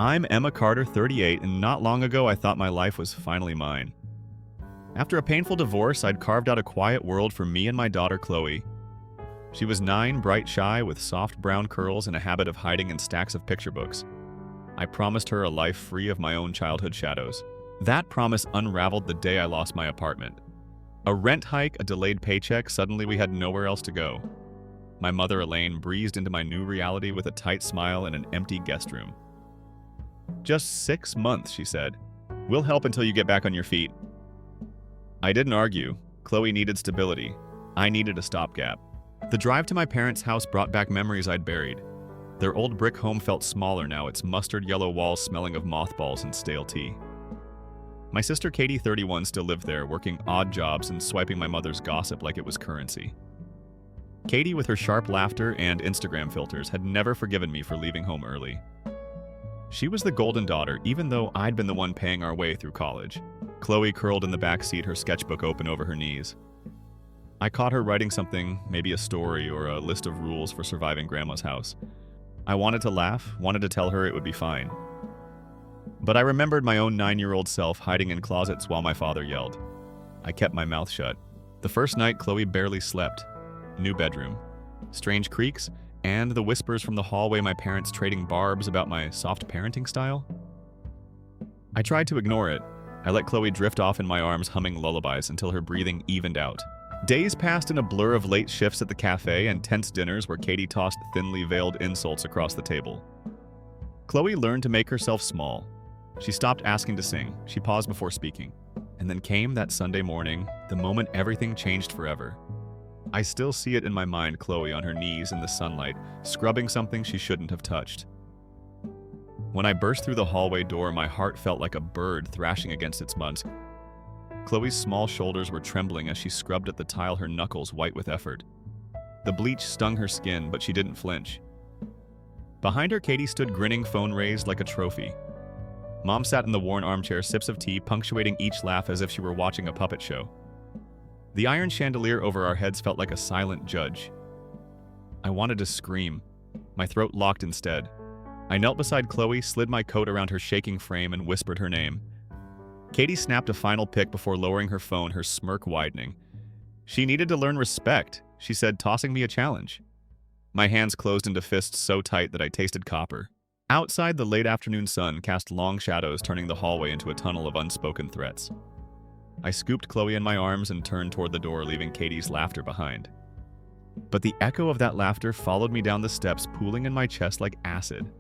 I'm Emma Carter, 38, and not long ago I thought my life was finally mine. After a painful divorce, I'd carved out a quiet world for me and my daughter Chloe. She was 9, bright shy, with soft brown curls and a habit of hiding in stacks of picture books. I promised her a life free of my own childhood shadows. That promise unraveled the day I lost my apartment. A rent hike, a delayed paycheck, suddenly we had nowhere else to go. My mother Elaine breezed into my new reality with a tight smile and an empty guest room. "Just 6 months," she said. "We'll help until you get back on your feet." I didn't argue. Chloe needed stability. I needed a stopgap. The drive to my parents' house brought back memories I'd buried. Their old brick home felt smaller now, its mustard yellow walls smelling of mothballs and stale tea. My sister Katie, 31, still lived there, working odd jobs and swiping my mother's gossip like it was currency. Katie, with her sharp laughter and Instagram filters, had never forgiven me for leaving home early. She was the golden daughter, even though I'd been the one paying our way through college. Chloe curled in the back seat, her sketchbook open over her knees. I caught her writing something, maybe a story or a list of rules for surviving Grandma's house. I wanted to laugh, wanted to tell her it would be fine. But I remembered my own 9-year-old self hiding in closets while my father yelled. I kept my mouth shut. The first night, Chloe barely slept. New bedroom. Strange creaks, and the whispers from the hallway, my parents trading barbs about my soft parenting style. I tried to ignore it. I let Chloe drift off in my arms, humming lullabies until her breathing evened out. Days passed in a blur of late shifts at the cafe and tense dinners where Katie tossed thinly veiled insults across the table. Chloe learned to make herself small. She stopped asking to sing. She paused before speaking. And then came that Sunday morning, the moment everything changed forever. I still see it in my mind, Chloe on her knees in the sunlight, scrubbing something she shouldn't have touched. When I burst through the hallway door, my heart felt like a bird thrashing against its muds. Chloe's small shoulders were trembling as she scrubbed at the tile, her knuckles white with effort. The bleach stung her skin, but she didn't flinch. Behind her, Katie stood grinning, phone raised like a trophy. Mom sat in the worn armchair, sips of tea punctuating each laugh as if she were watching a puppet show. The iron chandelier over our heads felt like a silent judge. I wanted to scream. My throat locked instead. I knelt beside Chloe, slid my coat around her shaking frame, and whispered her name. Katie snapped a final pic before lowering her phone, her smirk widening. She needed to learn respect, she said, tossing me a challenge. My hands closed into fists so tight that I tasted copper. Outside, the late afternoon sun cast long shadows, turning the hallway into a tunnel of unspoken threats. I scooped Chloe in my arms and turned toward the door, leaving Katie's laughter behind. But the echo of that laughter followed me down the steps, pooling in my chest like acid.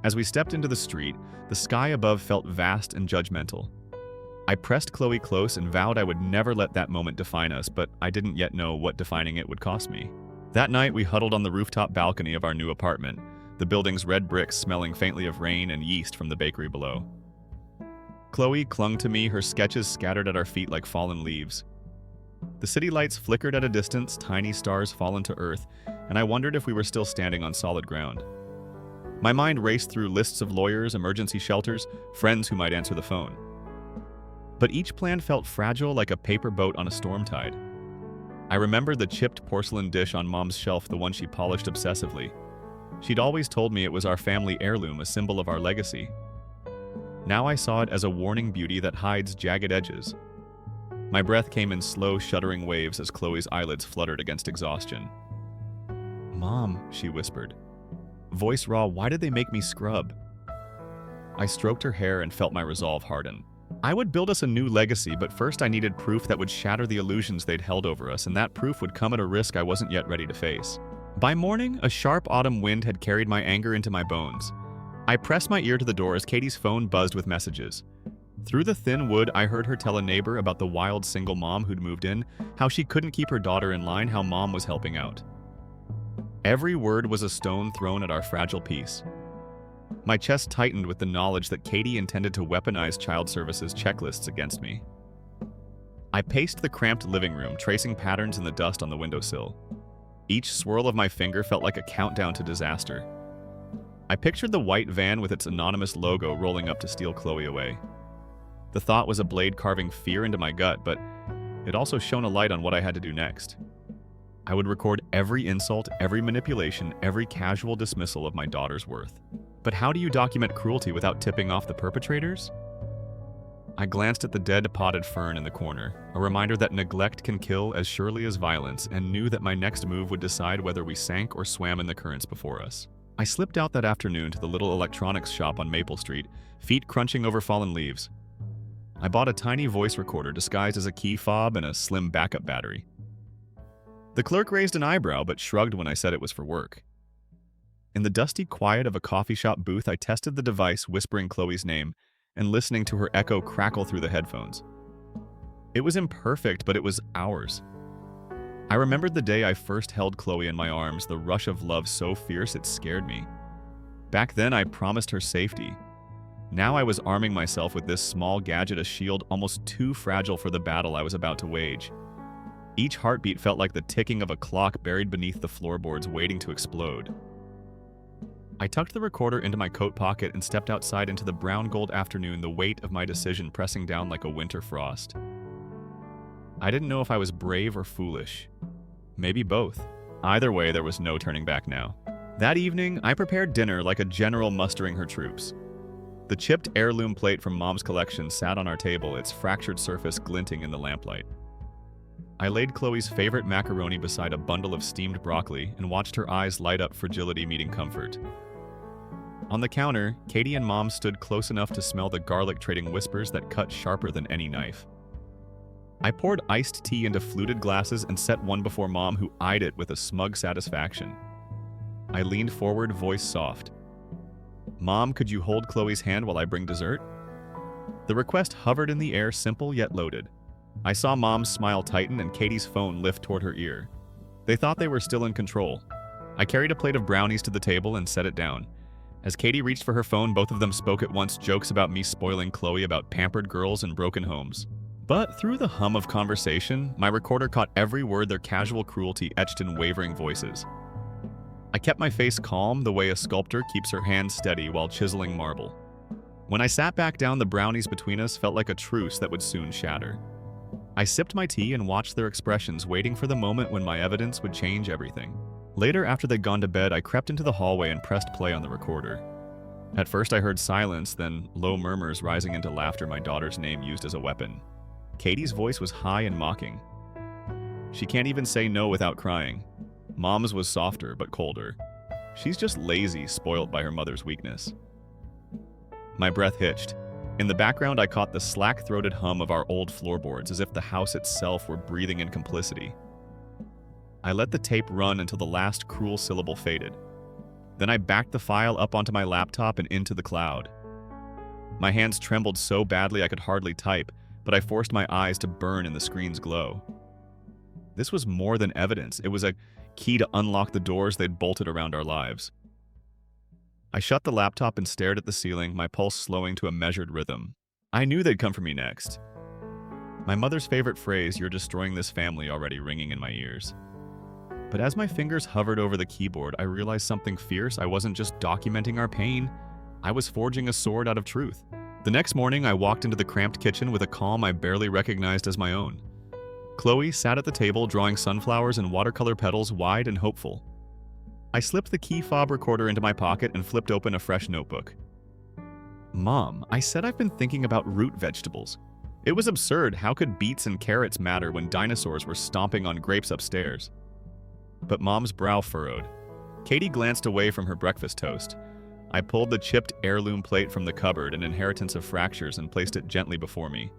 As we stepped into the street, the sky above felt vast and judgmental. I pressed Chloe close and vowed I would never let that moment define us, but I didn't yet know what defining it would cost me. That night, we huddled on the rooftop balcony of our new apartment, the building's red bricks smelling faintly of rain and yeast from the bakery below. Chloe clung to me, her sketches scattered at our feet like fallen leaves. The city lights flickered at a distance, tiny stars fallen to earth, and I wondered if we were still standing on solid ground. My mind raced through lists of lawyers, emergency shelters, friends who might answer the phone. But each plan felt fragile, like a paper boat on a storm tide. I remembered the chipped porcelain dish on Mom's shelf, the one she polished obsessively. She'd always told me it was our family heirloom, a symbol of our legacy. Now I saw it as a warning beauty that hides jagged edges. My breath came in slow, shuddering waves as Chloe's eyelids fluttered against exhaustion. "Mom," she whispered. Voice raw, "Why did they make me scrub?" I stroked her hair and felt my resolve harden. I would build us a new legacy, but first I needed proof that would shatter the illusions they'd held over us, and that proof would come at a risk I wasn't yet ready to face. By morning, a sharp autumn wind had carried my anger into my bones. I pressed my ear to the door as Katie's phone buzzed with messages. Through the thin wood, I heard her tell a neighbor about the wild single mom who'd moved in, how she couldn't keep her daughter in line, how Mom was helping out. Every word was a stone thrown at our fragile peace. My chest tightened with the knowledge that Katie intended to weaponize child services checklists against me. I paced the cramped living room, tracing patterns in the dust on the windowsill. Each swirl of my finger felt like a countdown to disaster. I pictured the white van with its anonymous logo rolling up to steal Chloe away. The thought was a blade carving fear into my gut, but it also shone a light on what I had to do next. I would record every insult, every manipulation, every casual dismissal of my daughter's worth. But how do you document cruelty without tipping off the perpetrators? I glanced at the dead potted fern in the corner, a reminder that neglect can kill as surely as violence, and knew that my next move would decide whether we sank or swam in the currents before us. I slipped out that afternoon to the little electronics shop on Maple Street, feet crunching over fallen leaves. I bought a tiny voice recorder disguised as a key fob and a slim backup battery. The clerk raised an eyebrow but shrugged when I said it was for work. In the dusty quiet of a coffee shop booth, I tested the device, whispering Chloe's name and listening to her echo crackle through the headphones. It was imperfect, but it was ours. I remembered the day I first held Chloe in my arms, the rush of love so fierce it scared me. Back then, I promised her safety. Now I was arming myself with this small gadget, a shield almost too fragile for the battle I was about to wage. Each heartbeat felt like the ticking of a clock buried beneath the floorboards, waiting to explode. I tucked the recorder into my coat pocket and stepped outside into the brown gold afternoon, the weight of my decision pressing down like a winter frost. I didn't know if I was brave or foolish. Maybe both. Either way, there was no turning back now. That evening, I prepared dinner like a general mustering her troops. The chipped heirloom plate from Mom's collection sat on our table, its fractured surface glinting in the lamplight. I laid Chloe's favorite macaroni beside a bundle of steamed broccoli and watched her eyes light up, fragility meeting comfort. On the counter, Katie and Mom stood close enough to smell the garlic trading whispers that cut sharper than any knife. I poured iced tea into fluted glasses and set one before Mom, who eyed it with a smug satisfaction. I leaned forward, voice soft. "Mom, could you hold Chloe's hand while I bring dessert?" The request hovered in the air, simple yet loaded. I saw Mom's smile tighten and Katie's phone lift toward her ear. They thought they were still in control. I carried a plate of brownies to the table and set it down. As Katie reached for her phone, both of them spoke at once, jokes about me spoiling Chloe, about pampered girls and broken homes. But through the hum of conversation, my recorder caught every word, their casual cruelty etched in wavering voices. I kept my face calm, the way a sculptor keeps her hands steady while chiseling marble. When I sat back down, the brownies between us felt like a truce that would soon shatter. I sipped my tea and watched their expressions, waiting for the moment when my evidence would change everything. Later, after they'd gone to bed, I crept into the hallway and pressed play on the recorder. At first I heard silence, then low murmurs rising into laughter, my daughter's name used as a weapon. Katie's voice was high and mocking. "She can't even say no without crying." Mom's was softer but colder. "She's just lazy, spoilt by her mother's weakness." My breath hitched. In the background, I caught the slack-throated hum of our old floorboards, as if the house itself were breathing in complicity. I let the tape run until the last cruel syllable faded. Then I backed the file up onto my laptop and into the cloud. My hands trembled so badly I could hardly type, but I forced my eyes to burn in the screen's glow. This was more than evidence. It was a key to unlock the doors they'd bolted around our lives. I shut the laptop and stared at the ceiling, my pulse slowing to a measured rhythm. I knew they'd come for me next. My mother's favorite phrase, "You're destroying this family," already ringing in my ears. But as my fingers hovered over the keyboard, I realized something fierce. I wasn't just documenting our pain. I was forging a sword out of truth. The next morning, I walked into the cramped kitchen with a calm I barely recognized as my own. Chloe sat at the table, drawing sunflowers and watercolor petals, wide and hopeful. I slipped the key fob recorder into my pocket and flipped open a fresh notebook. "Mom, I said I've been thinking about root vegetables." It was absurd. How could beets and carrots matter when dinosaurs were stomping on grapes upstairs? But Mom's brow furrowed. Katie glanced away from her breakfast toast. I pulled the chipped heirloom plate from the cupboard, an inheritance of fractures, and placed it gently before me.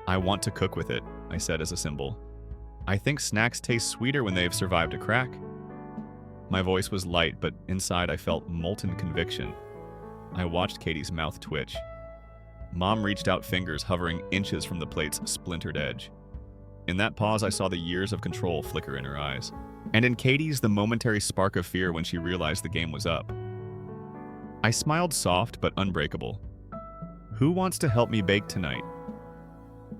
"I want to cook with it," I said as a symbol. "I think snacks taste sweeter when they've survived a crack." My voice was light, but inside I felt molten conviction. I watched Katie's mouth twitch. Mom reached out, fingers hovering inches from the plate's splintered edge. In that pause, I saw the years of control flicker in her eyes. And in Katie's, the momentary spark of fear when she realized the game was up. I smiled, soft but unbreakable. "Who wants to help me bake tonight?"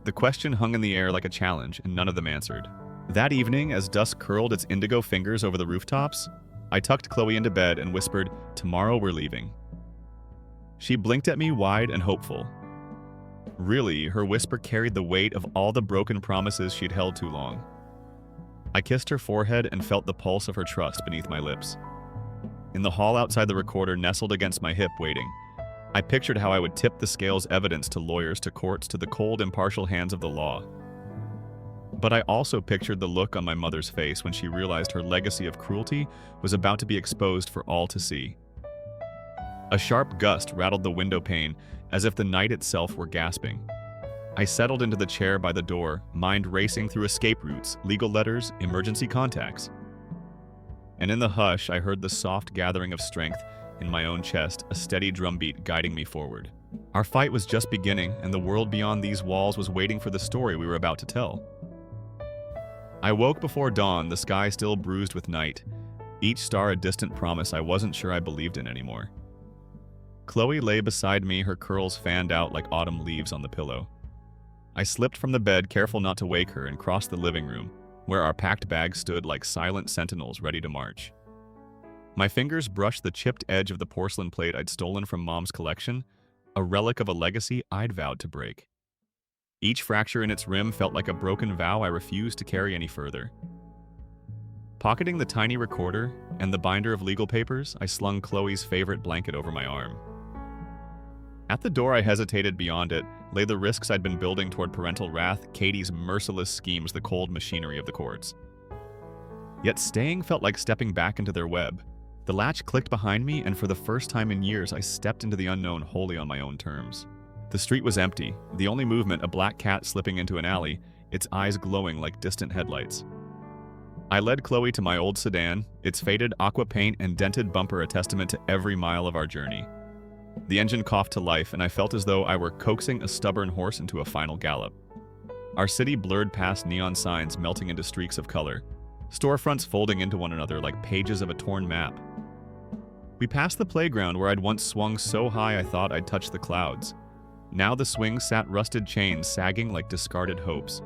The question hung in the air like a challenge, and none of them answered. That evening, as dusk curled its indigo fingers over the rooftops, I tucked Chloe into bed and whispered, "Tomorrow we're leaving." She blinked at me, wide and hopeful. Really, her whisper carried the weight of all the broken promises she'd held too long. I kissed her forehead and felt the pulse of her trust beneath my lips. in the hall outside the recorder nestled against my hip waiting. I pictured how I would tip the scales evidence to lawyers, to courts, to the cold, impartial hands of the law. But I also pictured the look on my mother's face when she realized her legacy of cruelty was about to be exposed for all to see. A sharp gust rattled the window pane as if the night itself were gasping. I settled into the chair by the door, mind racing through escape routes, legal letters, emergency contacts. And in the hush, I heard the soft gathering of strength in my own chest, a steady drumbeat guiding me forward. Our fight was just beginning, and the world beyond these walls was waiting for the story we were about to tell. I woke before dawn, the sky still bruised with night, each star a distant promise I wasn't sure I believed in anymore. Chloe lay beside me, her curls fanned out like autumn leaves on the pillow. I slipped from the bed, careful not to wake her, and crossed the living room, where our packed bags stood like silent sentinels ready to march. My fingers brushed the chipped edge of the porcelain plate I'd stolen from Mom's collection, a relic of a legacy I'd vowed to break. Each fracture in its rim felt like a broken vow I refused to carry any further. Pocketing the tiny recorder and the binder of legal papers, I slung Chloe's favorite blanket over my arm. At the door, I hesitated. Beyond it lay the risks I'd been building toward parental wrath, Katie's merciless schemes, the cold machinery of the courts. Yet staying felt like stepping back into their web. The latch clicked behind me, and for the first time in years, I stepped into the unknown wholly on my own terms. The street was empty, the only movement a black cat slipping into an alley, its eyes glowing like distant headlights. I led Chloe to my old sedan, its faded aqua paint and dented bumper a testament to every mile of our journey. The engine coughed to life, and I felt as though I were coaxing a stubborn horse into a final gallop. Our city blurred past neon signs melting into streaks of color, storefronts folding into one another like pages of a torn map. We passed the playground where I'd once swung so high I thought I'd touch the clouds. Now the swing sat rusted chains sagging like discarded hopes.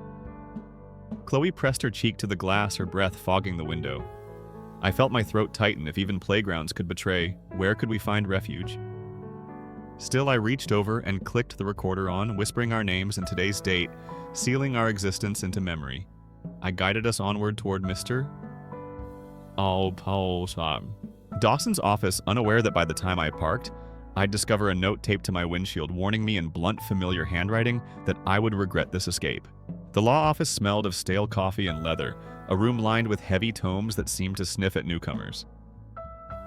Chloe pressed her cheek to the glass, her breath fogging the window. I felt my throat tighten. If even playgrounds could betray, where could we find refuge? Still, I reached over and clicked the recorder on, whispering our names and today's date, sealing our existence into memory. I guided us onward toward Mr. Dawson's office, unaware that by the time I parked, I'd discover a note taped to my windshield warning me in blunt, familiar handwriting that I would regret this escape. The law office smelled of stale coffee and leather, a room lined with heavy tomes that seemed to sniff at newcomers.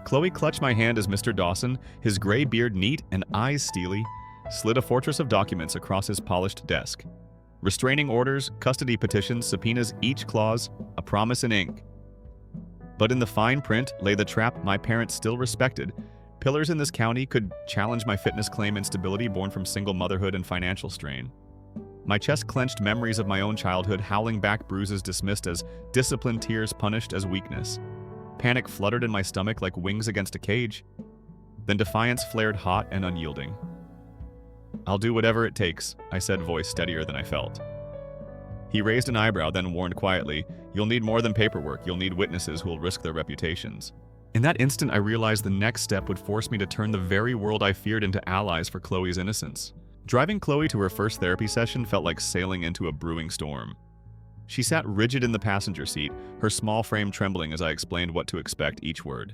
Chloe clutched my hand as Mr. Dawson, his gray beard neat and eyes steely, slid a fortress of documents across his polished desk. Restraining orders, custody petitions, subpoenas, each clause, a promise in ink. But in the fine print lay the trap my parents still respected. Pillars in this county could challenge my fitness claim, instability born from single motherhood and financial strain. My chest clenched, memories of my own childhood, howling back, bruises dismissed as discipline, tears punished as weakness. Panic fluttered in my stomach like wings against a cage. Then defiance flared hot and unyielding. "I'll do whatever it takes," I said, voice steadier than I felt. He raised an eyebrow, then warned quietly, "You'll need more than paperwork. You'll need witnesses who will risk their reputations." In that instant, I realized the next step would force me to turn the very world I feared into allies for Chloe's innocence. Driving Chloe to her first therapy session felt like sailing into a brewing storm. She sat rigid in the passenger seat, her small frame trembling as I explained what to expect each word.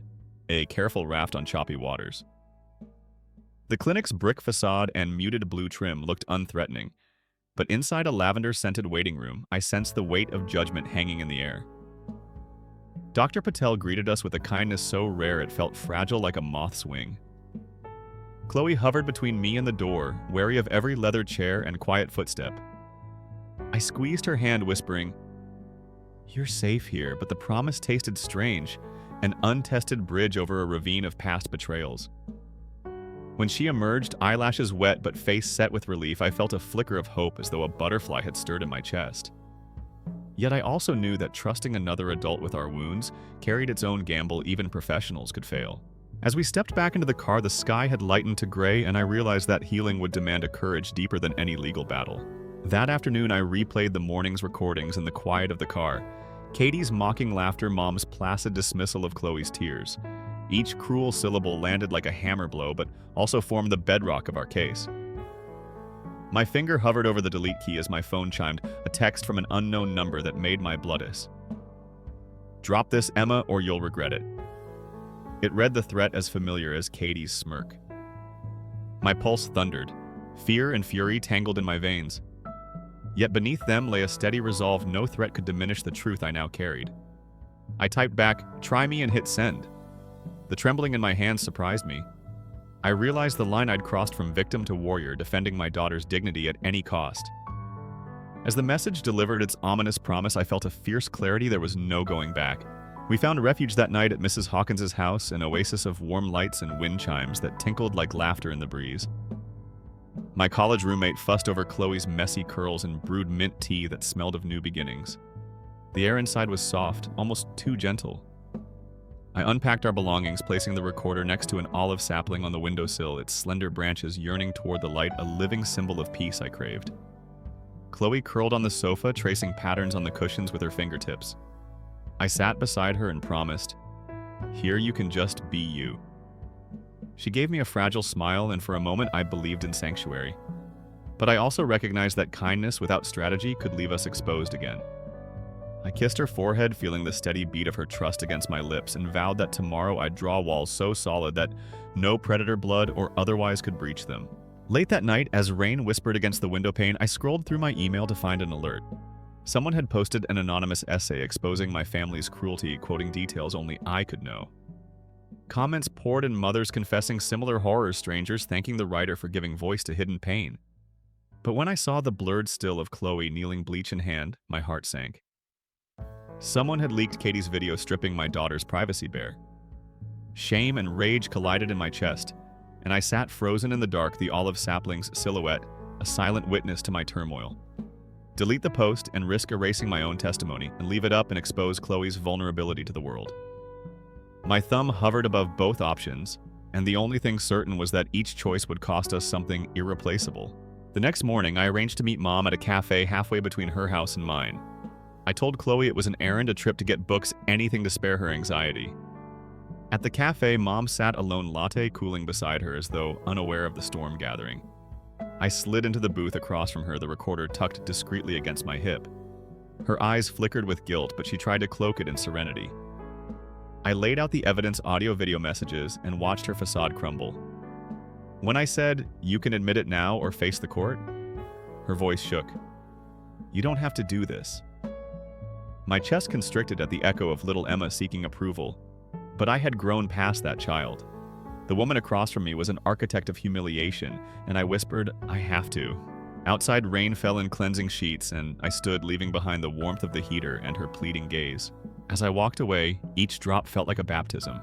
A careful raft on choppy waters. The clinic's brick facade and muted blue trim looked unthreatening, but inside a lavender-scented waiting room, I sensed the weight of judgment hanging in the air. Dr. Patel greeted us with a kindness so rare it felt fragile like a moth's wing. Chloe hovered between me and the door, wary of every leather chair and quiet footstep. I squeezed her hand, whispering, "You're safe here," but the promise tasted strange, an untested bridge over a ravine of past betrayals. When she emerged, eyelashes wet but face set with relief, I felt a flicker of hope as though a butterfly had stirred in my chest. Yet I also knew that trusting another adult with our wounds carried its own gamble. Even professionals could fail. As we stepped back into the car, the sky had lightened to gray, and I realized that healing would demand a courage deeper than any legal battle. That afternoon, I replayed the morning's recordings in the quiet of the car. Katie's mocking laughter, Mom's placid dismissal of Chloe's tears. Each cruel syllable landed like a hammer blow, but also formed the bedrock of our case. My finger hovered over the delete key as my phone chimed, a text from an unknown number that made my blood ice. "Drop this, Emma, or you'll regret it." It read the threat as familiar as Katie's smirk. My pulse thundered. Fear and fury tangled in my veins. Yet beneath them lay a steady resolve no threat could diminish the truth I now carried. I typed back, "Try me," and hit send. The trembling in my hands surprised me. I realized the line I'd crossed from victim to warrior, defending my daughter's dignity at any cost. As the message delivered its ominous promise, I felt a fierce clarity there was no going back. We found refuge that night at Mrs. Hawkins's house, an oasis of warm lights and wind chimes that tinkled like laughter in the breeze. My college roommate fussed over Chloe's messy curls and brewed mint tea that smelled of new beginnings. The air inside was soft, almost too gentle. I unpacked our belongings, placing the recorder next to an olive sapling on the windowsill, its slender branches yearning toward the light, a living symbol of peace I craved. Chloe curled on the sofa, tracing patterns on the cushions with her fingertips. I sat beside her and promised, "Here you can just be you." She gave me a fragile smile, and for a moment I believed in sanctuary. But I also recognized that kindness without strategy could leave us exposed again. I kissed her forehead, feeling the steady beat of her trust against my lips, and vowed that tomorrow I'd draw walls so solid that no predator blood or otherwise could breach them. Late that night, as rain whispered against the windowpane, I scrolled through my email to find an alert. Someone had posted an anonymous essay exposing my family's cruelty, quoting details only I could know. Comments poured in, mothers confessing similar horrors, strangers thanking the writer for giving voice to hidden pain. But when I saw the blurred still of Chloe kneeling, bleach in hand, my heart sank. Someone had leaked Katie's video stripping my daughter's privacy bare. Shame and rage collided in my chest, and I sat frozen in the dark, the olive sapling's silhouette, a silent witness to my turmoil. Delete the post and risk erasing my own testimony, and leave it up and expose Chloe's vulnerability to the world. My thumb hovered above both options, and the only thing certain was that each choice would cost us something irreplaceable. The next morning, I arranged to meet Mom at a cafe halfway between her house and mine. I told Chloe it was an errand, a trip to get books, anything to spare her anxiety. At the cafe, Mom sat alone, latte cooling beside her as though unaware of the storm gathering. I slid into the booth across from her, the recorder tucked discreetly against my hip. Her eyes flickered with guilt, but she tried to cloak it in serenity. I laid out the evidence, audio-video messages, and watched her facade crumble. When I said, "You can admit it now or face the court," her voice shook. "You don't have to do this." My chest constricted at the echo of little Emma seeking approval, but I had grown past that child. The woman across from me was an architect of humiliation, and I whispered, "I have to." Outside, rain fell in cleansing sheets, and I stood, leaving behind the warmth of the heater and her pleading gaze. As I walked away, each drop felt like a baptism.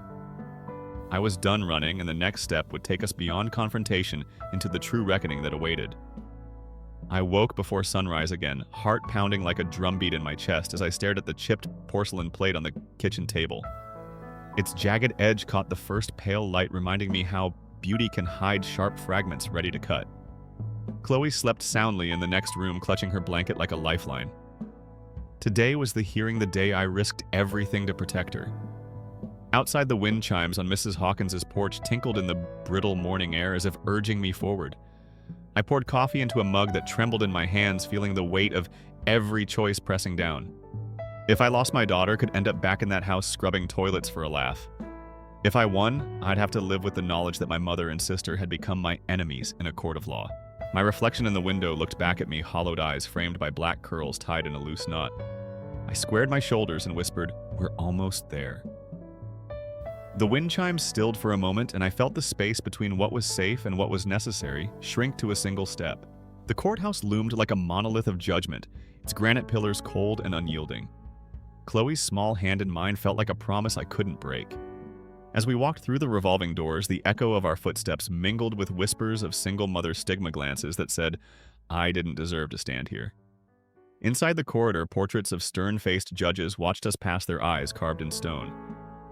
I was done running, and the next step would take us beyond confrontation into the true reckoning that awaited. I woke before sunrise again, heart pounding like a drumbeat in my chest as I stared at the chipped porcelain plate on the kitchen table. Its jagged edge caught the first pale light, reminding me how beauty can hide sharp fragments ready to cut. Chloe slept soundly in the next room, clutching her blanket like a lifeline. Today was the hearing the day I risked everything to protect her. Outside, the wind chimes on Mrs. Hawkins's porch tinkled in the brittle morning air as if urging me forward. I poured coffee into a mug that trembled in my hands, feeling the weight of every choice pressing down. If I lost my daughter, could end up back in that house scrubbing toilets for a laugh. If I won, I'd have to live with the knowledge that my mother and sister had become my enemies in a court of law. My reflection in the window looked back at me, hollowed eyes framed by black curls tied in a loose knot. I squared my shoulders and whispered, "We're almost there." The wind chimes stilled for a moment, and I felt the space between what was safe and what was necessary shrink to a single step. The courthouse loomed like a monolith of judgment, its granite pillars cold and unyielding. Chloe's small hand in mine felt like a promise I couldn't break. As we walked through the revolving doors, the echo of our footsteps mingled with whispers of single mother stigma glances that said, "I didn't deserve to stand here." Inside the corridor, portraits of stern-faced judges watched us pass, their eyes carved in stone.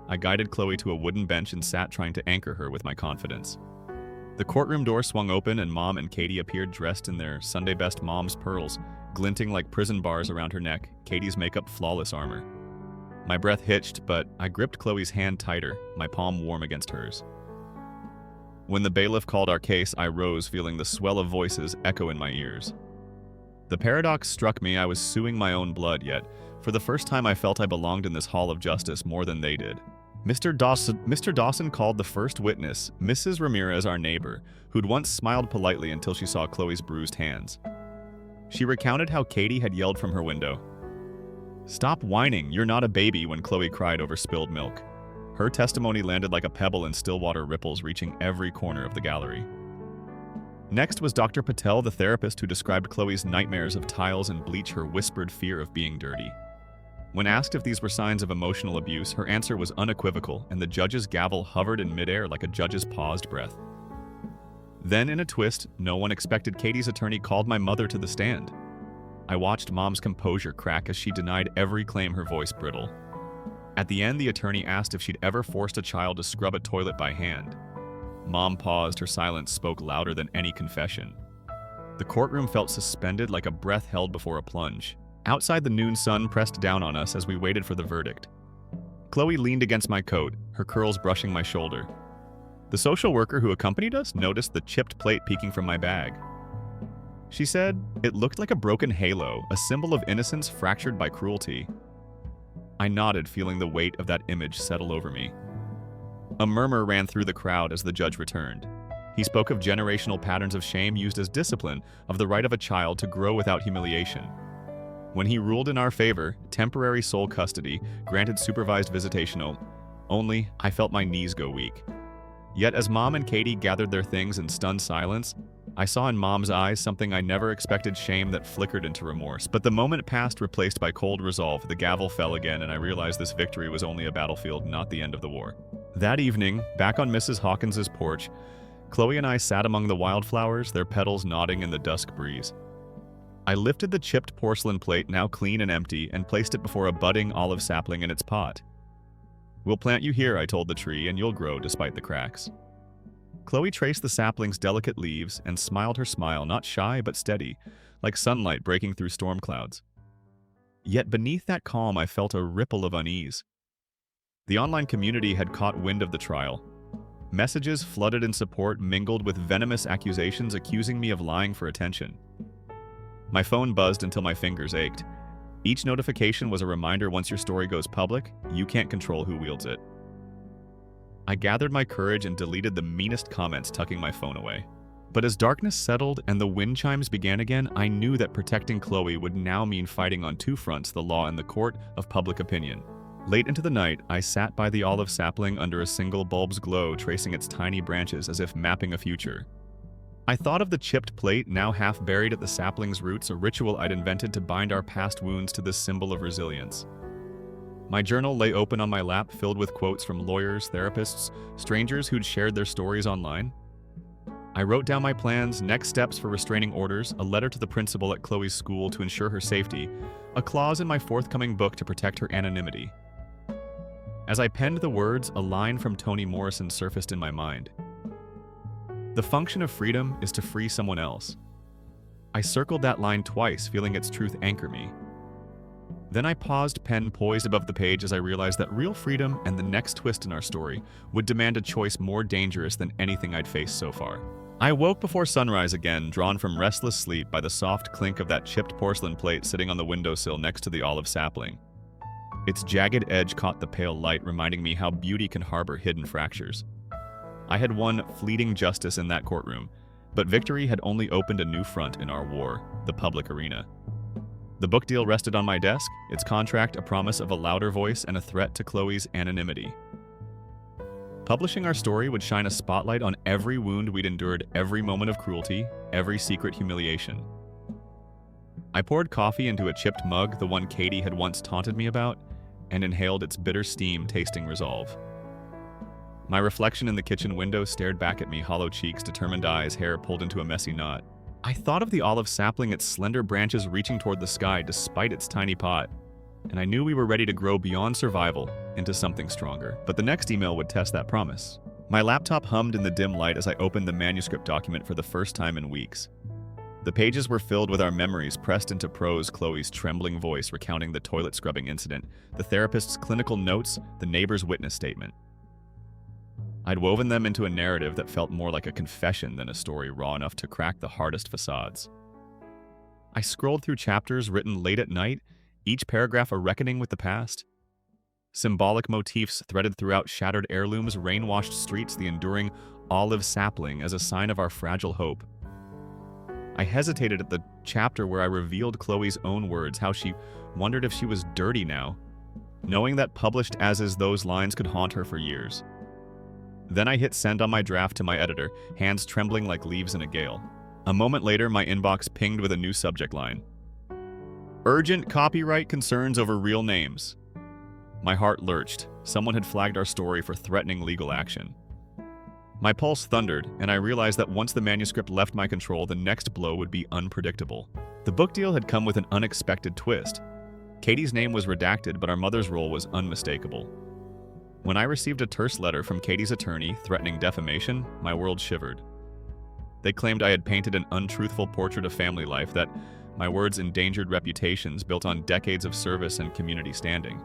I guided Chloe to a wooden bench and sat, trying to anchor her with my confidence. The courtroom door swung open, and Mom and Katie appeared, dressed in their Sunday-best mom's pearls, glinting like prison bars around her neck, Katie's makeup flawless armor. My breath hitched, but I gripped Chloe's hand tighter, my palm warm against hers. When the bailiff called our case, I rose, feeling the swell of voices echo in my ears. The paradox struck me. I was suing my own blood, yet for the first time I felt I belonged in this hall of justice more than they did. Mr. Dawson called the first witness, Mrs. Ramirez, our neighbor, who'd once smiled politely until she saw Chloe's bruised hands. She recounted how Katie had yelled from her window, "Stop whining, you're not a baby," when Chloe cried over spilled milk. Her testimony landed like a pebble in still water ripples, reaching every corner of the gallery. Next was Dr. Patel, the therapist who described Chloe's nightmares of tiles and bleach, her whispered fear of being dirty. When asked if these were signs of emotional abuse, her answer was unequivocal, and the judge's gavel hovered in midair like a judge's paused breath. Then, in a twist no one expected, Katie's attorney called my mother to the stand. I watched Mom's composure crack as she denied every claim, her voice brittle. At the end, the attorney asked if she'd ever forced a child to scrub a toilet by hand. Mom paused, her silence spoke louder than any confession. The courtroom felt suspended like a breath held before a plunge. Outside, the noon sun pressed down on us as we waited for the verdict. Chloe leaned against my coat, her curls brushing my shoulder. The social worker who accompanied us noticed the chipped plate peeking from my bag. She said it looked like a broken halo, a symbol of innocence fractured by cruelty. I nodded, feeling the weight of that image settle over me. A murmur ran through the crowd as the judge returned. He spoke of generational patterns of shame used as discipline, of the right of a child to grow without humiliation. When he ruled in our favor, temporary sole custody, granted supervised visitation only, I felt my knees go weak. Yet as Mom and Katie gathered their things in stunned silence, I saw in Mom's eyes something I never expected, shame that flickered into remorse. But the moment passed, replaced by cold resolve. The gavel fell again, and I realized this victory was only a battlefield, not the end of the war. That evening, back on Mrs. Hawkins's porch, Chloe and I sat among the wildflowers, their petals nodding in the dusk breeze. I lifted the chipped porcelain plate, now clean and empty, and placed it before a budding olive sapling in its pot. "We'll plant you here," I told the tree, "and you'll grow despite the cracks." Chloe traced the sapling's delicate leaves and smiled her smile, not shy but steady, like sunlight breaking through storm clouds. Yet beneath that calm, I felt a ripple of unease. The online community had caught wind of the trial. Messages flooded in support, mingled with venomous accusations accusing me of lying for attention. My phone buzzed until my fingers ached. Each notification was a reminder: once your story goes public, you can't control who wields it. I gathered my courage and deleted the meanest comments, tucking my phone away. But as darkness settled and the wind chimes began again, I knew that protecting Chloe would now mean fighting on two fronts: the law and the court of public opinion. Late into the night, I sat by the olive sapling under a single bulb's glow, tracing its tiny branches as if mapping a future. I thought of the chipped plate, now half buried at the sapling's roots, a ritual I'd invented to bind our past wounds to this symbol of resilience. My journal lay open on my lap, filled with quotes from lawyers, therapists, strangers who'd shared their stories online. I wrote down my plans, next steps for restraining orders, a letter to the principal at Chloe's school to ensure her safety, a clause in my forthcoming book to protect her anonymity. As I penned the words, a line from Toni Morrison surfaced in my mind. "The function of freedom is to free someone else." I circled that line twice, feeling its truth anchor me. Then I paused, pen poised above the page, as I realized that real freedom and the next twist in our story would demand a choice more dangerous than anything I'd faced so far. I woke before sunrise again, drawn from restless sleep by the soft clink of that chipped porcelain plate sitting on the windowsill next to the olive sapling. Its jagged edge caught the pale light, reminding me how beauty can harbor hidden fractures. I had won fleeting justice in that courtroom, but victory had only opened a new front in our war, the public arena. The book deal rested on my desk, its contract a promise of a louder voice and a threat to Chloe's anonymity. Publishing our story would shine a spotlight on every wound we'd endured, every moment of cruelty, every secret humiliation. I poured coffee into a chipped mug, the one Katie had once taunted me about, and inhaled its bitter steam, tasting resolve. My reflection in the kitchen window stared back at me, hollow cheeks, determined eyes, hair pulled into a messy knot. I thought of the olive sapling, its slender branches reaching toward the sky despite its tiny pot, and I knew we were ready to grow beyond survival into something stronger. But the next email would test that promise. My laptop hummed in the dim light as I opened the manuscript document for the first time in weeks. The pages were filled with our memories, pressed into prose, Chloe's trembling voice recounting the toilet scrubbing incident, the therapist's clinical notes, the neighbor's witness statement. I'd woven them into a narrative that felt more like a confession than a story raw enough to crack the hardest facades. I scrolled through chapters written late at night, each paragraph a reckoning with the past. Symbolic motifs threaded throughout shattered heirlooms, rain-washed streets, the enduring olive sapling as a sign of our fragile hope. I hesitated at the chapter where I revealed Chloe's own words, how she wondered if she was dirty now, knowing that published as is those lines could haunt her for years. Then I hit send on my draft to my editor, hands trembling like leaves in a gale. A moment later, my inbox pinged with a new subject line. Urgent copyright concerns over real names. My heart lurched. Someone had flagged our story for threatening legal action. My pulse thundered, and I realized that once the manuscript left my control, the next blow would be unpredictable. The book deal had come with an unexpected twist. Katie's name was redacted, but our mother's role was unmistakable. When I received a terse letter from Katie's attorney threatening defamation, my world shivered. They claimed I had painted an untruthful portrait of family life, that my words endangered reputations built on decades of service and community standing.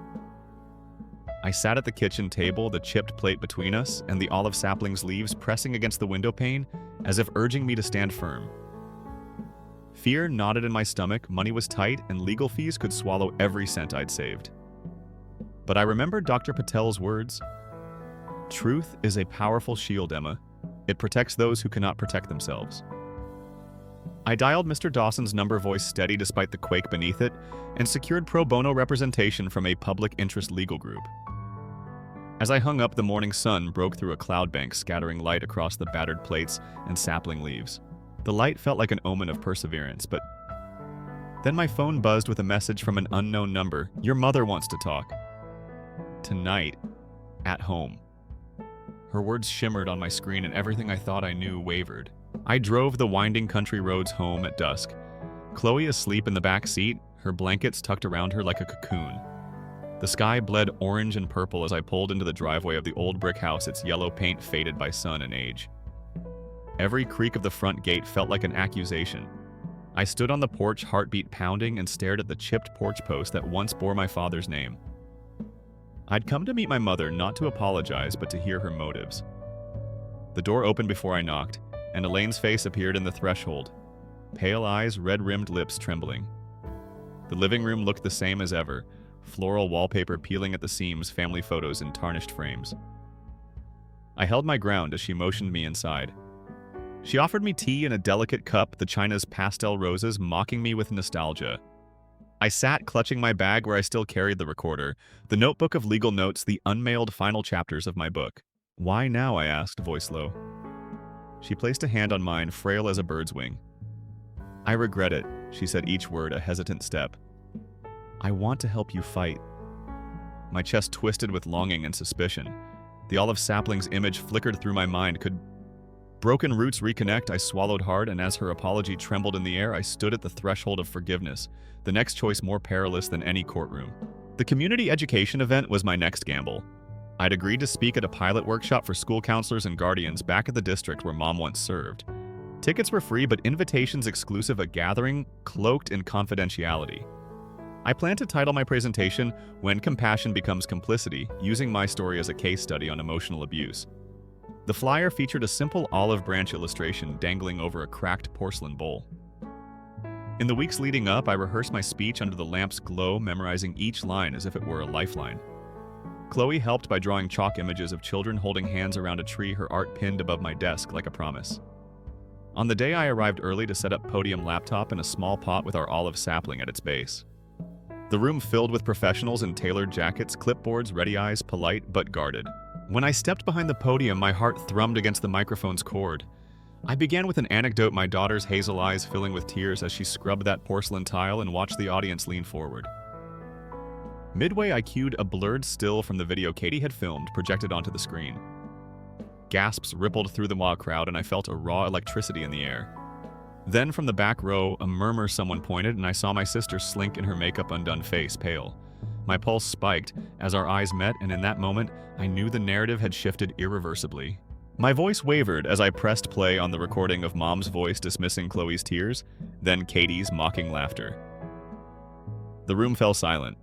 I sat at the kitchen table, the chipped plate between us, and the olive sapling's leaves pressing against the window pane, as if urging me to stand firm. Fear knotted in my stomach, money was tight, and legal fees could swallow every cent I'd saved. But I remembered Dr. Patel's words. Truth is a powerful shield, Emma. It protects those who cannot protect themselves. I dialed Mr. Dawson's number, voice steady despite the quake beneath it, and secured pro bono representation from a public interest legal group. As I hung up, the morning sun broke through a cloud bank, scattering light across the battered plates and sapling leaves. The light felt like an omen of perseverance, but then my phone buzzed with a message from an unknown number. Your mother wants to talk. Tonight, at home. Her words shimmered on my screen, and everything I thought I knew wavered. I drove the winding country roads home at dusk. Chloe asleep in the back seat, her blankets tucked around her like a cocoon. The sky bled orange and purple as I pulled into the driveway of the old brick house, its yellow paint faded by sun and age. Every creak of the front gate felt like an accusation. I stood on the porch, heartbeat pounding, and stared at the chipped porch post that once bore my father's name. I'd come to meet my mother, not to apologize, but to hear her motives. The door opened before I knocked, and Elaine's face appeared in the threshold. Pale eyes, red-rimmed lips trembling. The living room looked the same as ever, floral wallpaper peeling at the seams, family photos in tarnished frames. I held my ground as she motioned me inside. She offered me tea in a delicate cup, the china's pastel roses mocking me with nostalgia. I sat, clutching my bag where I still carried the recorder, the notebook of legal notes, the unmailed final chapters of my book. Why now? I asked, voice low. She placed a hand on mine, frail as a bird's wing. I regret it, she said, each word a hesitant step. I want to help you fight. My chest twisted with longing and suspicion. The olive sapling's image flickered through my mind. Could broken roots reconnect? I swallowed hard, and as her apology trembled in the air, I stood at the threshold of forgiveness, the next choice more perilous than any courtroom. The community education event was my next gamble. I'd agreed to speak at a pilot workshop for school counselors and guardians back at the district where Mom once served. Tickets were free, but invitations exclusive, a gathering cloaked in confidentiality. I planned to title my presentation, When Compassion Becomes Complicity, using my story as a case study on emotional abuse. The flyer featured a simple olive branch illustration dangling over a cracked porcelain bowl. In the weeks leading up, I rehearsed my speech under the lamp's glow, memorizing each line as if it were a lifeline. Chloe helped by drawing chalk images of children holding hands around a tree, her art pinned above my desk like a promise. On the day, I arrived early to set up podium laptop and a small pot with our olive sapling at its base. The room filled with professionals in tailored jackets, clipboards, ready eyes, polite but guarded. When I stepped behind the podium, my heart thrummed against the microphone's cord. I began with an anecdote, my daughter's hazel eyes filling with tears as she scrubbed that porcelain tile, and watched the audience lean forward. Midway, I cued a blurred still from the video Katie had filmed, projected onto the screen. Gasps rippled through the mock crowd, and I felt a raw electricity in the air. Then, from the back row, a murmur someone pointed, and I saw my sister slink in her makeup undone face, pale. My pulse spiked as our eyes met, and in that moment, I knew the narrative had shifted irreversibly. My voice wavered as I pressed play on the recording of Mom's voice dismissing Chloe's tears, then Katie's mocking laughter. The room fell silent.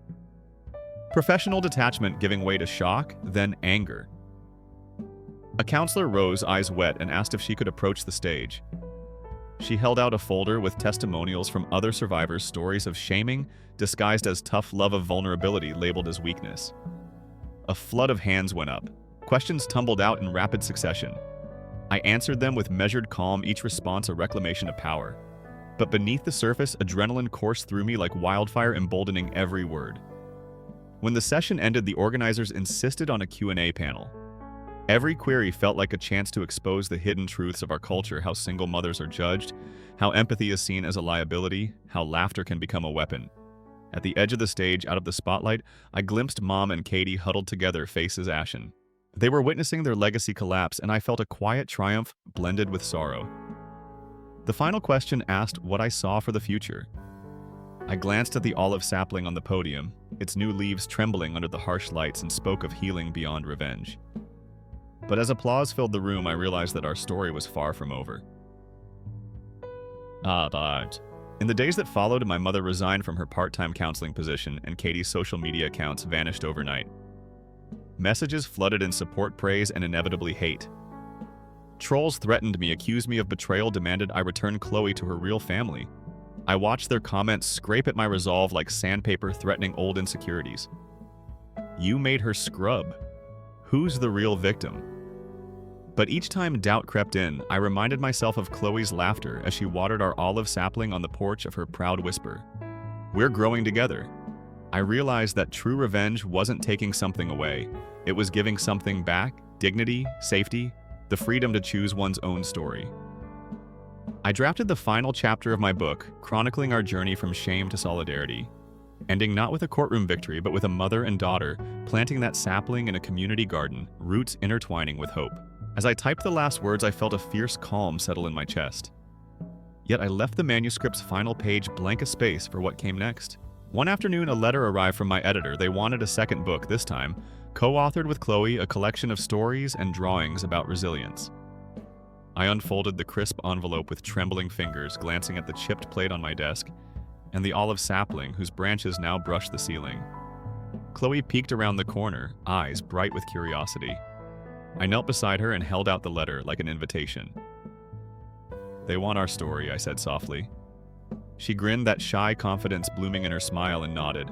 Professional detachment giving way to shock, then anger. A counselor rose, eyes wet, and asked if she could approach the stage. She held out a folder with testimonials from other survivors, stories of shaming disguised as tough love of vulnerability labeled as weakness. A flood of hands went up. Questions tumbled out in rapid succession. I answered them with measured calm, each response a reclamation of power. But beneath the surface, adrenaline coursed through me like wildfire, emboldening every word. When the session ended, the organizers insisted on a Q&A panel. Every query felt like a chance to expose the hidden truths of our culture: how single mothers are judged, how empathy is seen as a liability, how laughter can become a weapon. At the edge of the stage, out of the spotlight, I glimpsed Mom and Katie huddled together, faces ashen. They were witnessing their legacy collapse, and I felt a quiet triumph blended with sorrow. The final question asked what I saw for the future. I glanced at the olive sapling on the podium, its new leaves trembling under the harsh lights, and spoke of healing beyond revenge. But as applause filled the room, I realized that our story was far from over. In the days that followed, my mother resigned from her part-time counseling position, and Katie's social media accounts vanished overnight. Messages flooded in support, praise, and inevitably hate. Trolls threatened me, accused me of betrayal, demanded I return Chloe to her real family. I watched their comments scrape at my resolve like sandpaper threatening old insecurities. You made her scrub. Who's the real victim? But each time doubt crept in, I reminded myself of Chloe's laughter as she watered our olive sapling on the porch, of her proud whisper. We're growing together. I realized that true revenge wasn't taking something away. It was giving something back: dignity, safety, the freedom to choose one's own story. I drafted the final chapter of my book, chronicling our journey from shame to solidarity, ending not with a courtroom victory, but with a mother and daughter planting that sapling in a community garden, roots intertwining with hope. As I typed the last words, I felt a fierce calm settle in my chest. Yet I left the manuscript's final page blank, a space for what came next. One afternoon, a letter arrived from my editor. They wanted a second book, this time co-authored with Chloe, a collection of stories and drawings about resilience. I unfolded the crisp envelope with trembling fingers, glancing at the chipped plate on my desk and the olive sapling whose branches now brushed the ceiling. Chloe peeked around the corner, eyes bright with curiosity. I knelt beside her and held out the letter like an invitation. They want our story, I said softly. She grinned, that shy confidence blooming in her smile, and nodded.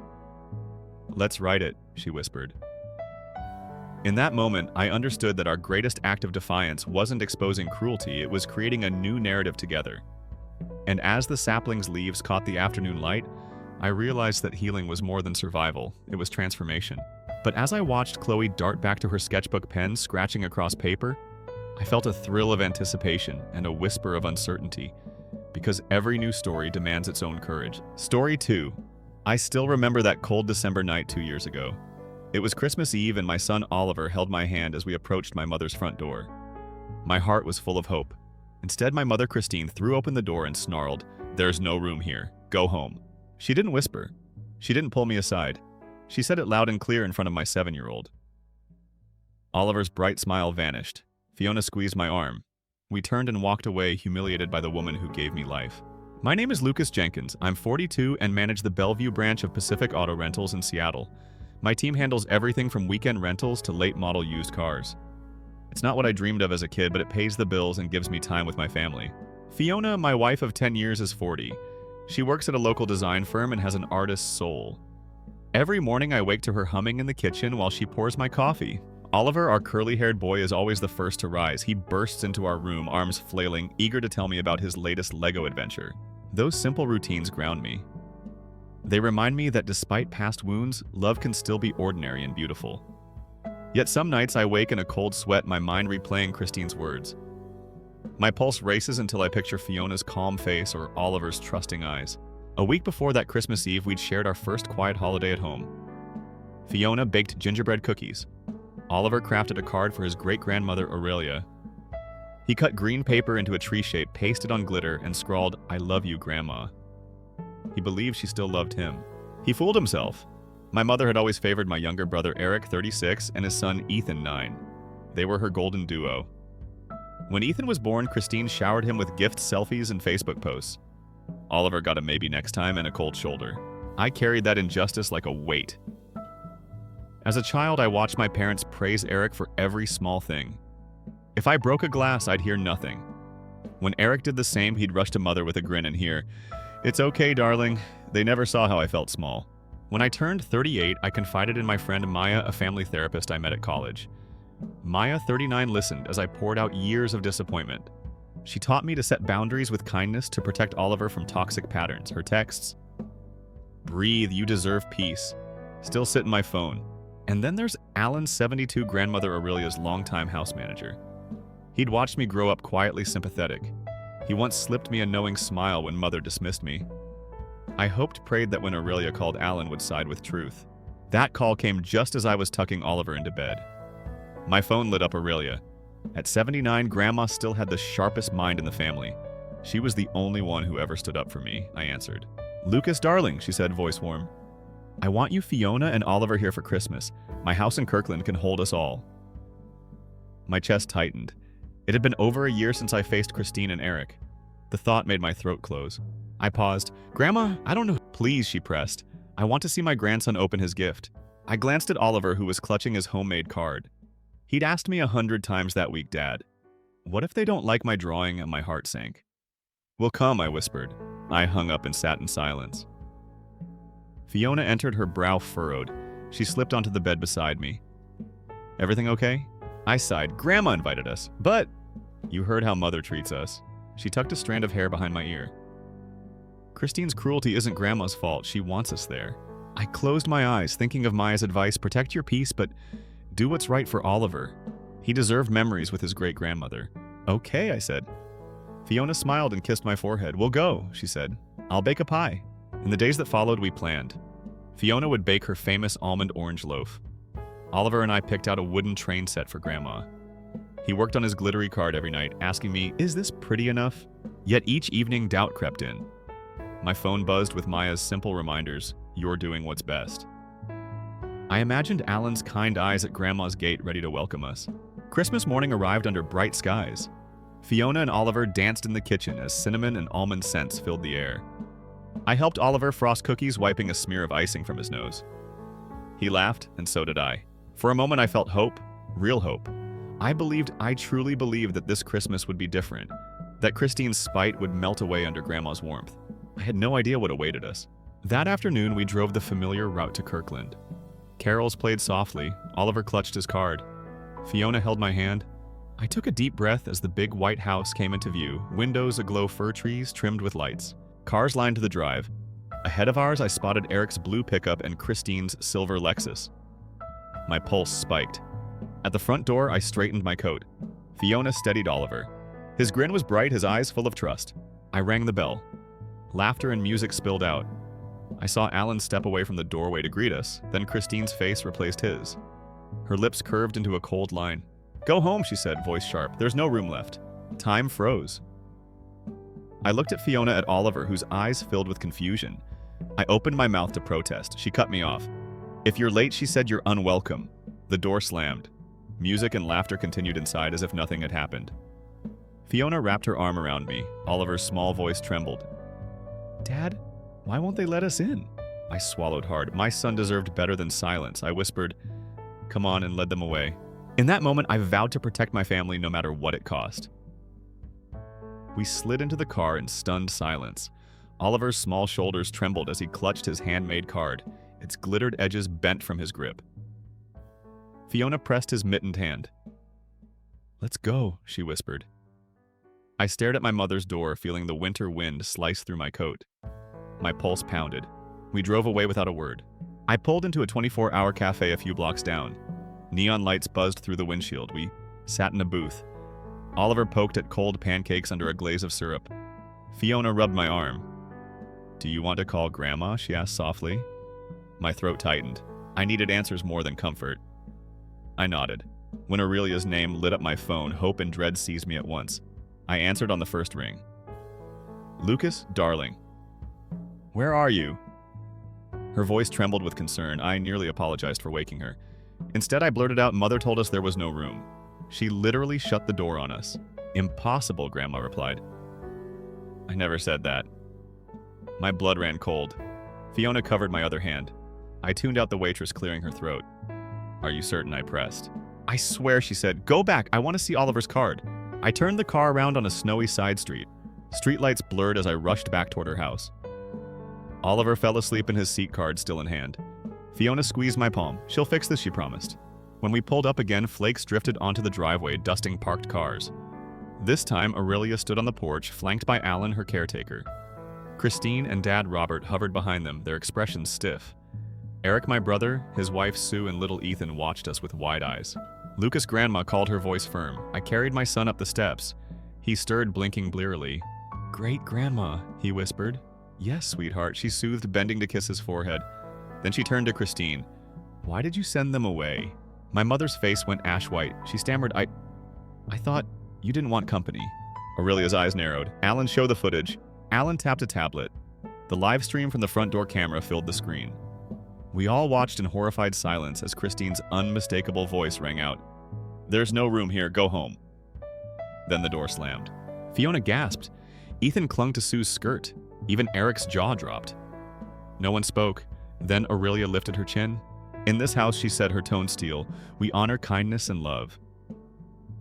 Let's write it, she whispered. In that moment, I understood that our greatest act of defiance wasn't exposing cruelty, it was creating a new narrative together. And as the sapling's leaves caught the afternoon light, I realized that healing was more than survival, it was transformation. But as I watched Chloe dart back to her sketchbook pen, scratching across paper, I felt a thrill of anticipation and a whisper of uncertainty, because every new story demands its own courage. Story 2. I still remember that cold December night 2 years ago. It was Christmas Eve, and my son Oliver held my hand as we approached my mother's front door. My heart was full of hope. Instead, my mother Christine threw open the door and snarled, "There's no room here. Go home." She didn't whisper. She didn't pull me aside. She said it loud and clear in front of my 7-year-old. Oliver's bright smile vanished. Fiona squeezed my arm. We turned and walked away, humiliated by the woman who gave me life. My name is Lucas Jenkins. I'm 42 and manage the Bellevue branch of Pacific Auto Rentals in Seattle. My team handles everything from weekend rentals to late-model used cars. It's not what I dreamed of as a kid, but it pays the bills and gives me time with my family. Fiona, my wife of 10 years, is 40. She works at a local design firm and has an artist's soul. Every morning I wake to her humming in the kitchen while she pours my coffee. Oliver, our curly-haired boy, is always the first to rise. He bursts into our room, arms flailing, eager to tell me about his latest Lego adventure. Those simple routines ground me. They remind me that despite past wounds, love can still be ordinary and beautiful. Yet some nights I wake in a cold sweat, my mind replaying Christine's words. My pulse races until I picture Fiona's calm face or Oliver's trusting eyes. A week before that Christmas Eve, we'd shared our first quiet holiday at home. Fiona baked gingerbread cookies. Oliver crafted a card for his great-grandmother Aurelia. He cut green paper into a tree shape, pasted on glitter, and scrawled, "I love you, Grandma." He believed she still loved him. He fooled himself. My mother had always favored my younger brother Eric, 36, and his son Ethan, 9. They were her golden duo. When Ethan was born, Christine showered him with gifts, selfies, and Facebook posts. Oliver got a maybe next time and a cold shoulder. I carried that injustice like a weight. As a child, I watched my parents praise Eric for every small thing. If I broke a glass, I'd hear nothing. When Eric did the same, he'd rush to Mother with a grin and hear, "It's okay, darling." They never saw how I felt small. When I turned 38, I confided in my friend Maya, a family therapist I met at college. Maya, 39, listened as I poured out years of disappointment. She taught me to set boundaries with kindness to protect Oliver from toxic patterns. Her texts, "Breathe, you deserve peace," still sit in my phone. And then there's Alan's 72 grandmother Aurelia's longtime house manager. He'd watched me grow up quietly sympathetic. He once slipped me a knowing smile when Mother dismissed me. I prayed that when Aurelia called, Alan would side with truth. That call came just as I was tucking Oliver into bed. My phone lit up Aurelia. At 79, Grandma still had the sharpest mind in the family. She was the only one who ever stood up for me, I answered. "Lucas, darling," she said, voice warm. "I want you, Fiona, and Oliver here for Christmas. My house in Kirkland can hold us all." My chest tightened. It had been over a year since I faced Christine and Eric. The thought made my throat close. I paused. "Grandma, I don't know." "Please," she pressed. "I want to see my grandson open his gift." I glanced at Oliver, who was clutching his homemade card. He'd asked me 100 times that week, "Dad, what if they don't like my drawing?" And my heart sank. "We'll come," I whispered. I hung up and sat in silence. Fiona entered, her brow furrowed. She slipped onto the bed beside me. "Everything okay?" I sighed. "Grandma invited us, but..." "You heard how Mother treats us." She tucked a strand of hair behind my ear. "Christine's cruelty isn't Grandma's fault. She wants us there." I closed my eyes, thinking of Maya's advice: protect your peace, but do what's right for Oliver. He deserved memories with his great-grandmother. "Okay," I said. Fiona smiled and kissed my forehead. "We'll go," she said. "I'll bake a pie." In the days that followed, we planned. Fiona would bake her famous almond orange loaf. Oliver and I picked out a wooden train set for Grandma. He worked on his glittery card every night, asking me, "Is this pretty enough?" Yet each evening, doubt crept in. My phone buzzed with Maya's simple reminders: "You're doing what's best." I imagined Alan's kind eyes at Grandma's gate, ready to welcome us. Christmas morning arrived under bright skies. Fiona and Oliver danced in the kitchen as cinnamon and almond scents filled the air. I helped Oliver frost cookies, wiping a smear of icing from his nose. He laughed, and so did I. For a moment I felt hope, real hope. I truly believed that this Christmas would be different, that Christine's spite would melt away under Grandma's warmth. I had no idea what awaited us. That afternoon, we drove the familiar route to Kirkland. Carols played softly. Oliver clutched his card. Fiona held my hand. I took a deep breath as the big white house came into view, windows aglow, fir trees trimmed with lights. Cars lined the drive. Ahead of ours, I spotted Eric's blue pickup and Christine's silver Lexus. My pulse spiked. At the front door, I straightened my coat. Fiona steadied Oliver. His grin was bright, his eyes full of trust. I rang the bell. Laughter and music spilled out. I saw Alan step away from the doorway to greet us, then Christine's face replaced his. Her lips curved into a cold line. "Go home," she said, voice sharp. "There's no room left." Time froze. I looked at Fiona, at Oliver, whose eyes filled with confusion. I opened my mouth to protest. She cut me off. "If you're late," she said, "you're unwelcome." The door slammed. Music and laughter continued inside as if nothing had happened. Fiona wrapped her arm around me. Oliver's small voice trembled. "Dad, why won't they let us in?" I swallowed hard. My son deserved better than silence. I whispered, "Come on," and led them away. In that moment, I vowed to protect my family no matter what it cost. We slid into the car in stunned silence. Oliver's small shoulders trembled as he clutched his handmade card, its glittered edges bent from his grip. Fiona pressed his mittened hand. "Let's go," she whispered. I stared at my mother's door, feeling the winter wind slice through my coat. My pulse pounded. We drove away without a word. I pulled into a 24-hour cafe a few blocks down. Neon lights buzzed through the windshield. We sat in a booth. Oliver poked at cold pancakes under a glaze of syrup. Fiona rubbed my arm. "Do you want to call Grandma?" she asked softly. My throat tightened. I needed answers more than comfort. I nodded. When Aurelia's name lit up my phone, hope and dread seized me at once. I answered on the first ring. "Lucas, darling. Where are you?" Her voice trembled with concern. I nearly apologized for waking her. Instead, I blurted out, "Mother told us there was no room. She literally shut the door on us." "Impossible," Grandma replied. "I never said that." My blood ran cold. Fiona covered my other hand. I tuned out the waitress, clearing her throat. "Are you certain?" I pressed. "I swear," she said. "Go back. I want to see Oliver's card." I turned the car around on a snowy side street. Streetlights blurred as I rushed back toward her house. Oliver fell asleep in his seat card still in hand. Fiona squeezed my palm. She'll fix this, she promised. When we pulled up again, flakes drifted onto the driveway, dusting parked cars. This time, Aurelia stood on the porch, flanked by Alan, her caretaker. Christine and Dad Robert hovered behind them, their expressions stiff. Eric, my brother, his wife Sue, and little Ethan watched us with wide eyes. Lucas' grandma called, her voice firm. I carried my son up the steps. He stirred, blinking blearily. Great-grandma, he whispered. Yes, sweetheart, she soothed, bending to kiss his forehead. Then she turned to Christine. Why did you send them away? My mother's face went ash-white. She stammered, I thought you didn't want company. Aurelia's eyes narrowed. Alan, show the footage. Alan tapped a tablet. The live stream from the front door camera filled the screen. We all watched in horrified silence as Christine's unmistakable voice rang out. There's no room here, go home. Then the door slammed. Fiona gasped. Ethan clung to Sue's skirt. Even Eric's jaw dropped. No one spoke. Then Aurelia lifted her chin. In this house, she said, her tone steel, we honor kindness and love.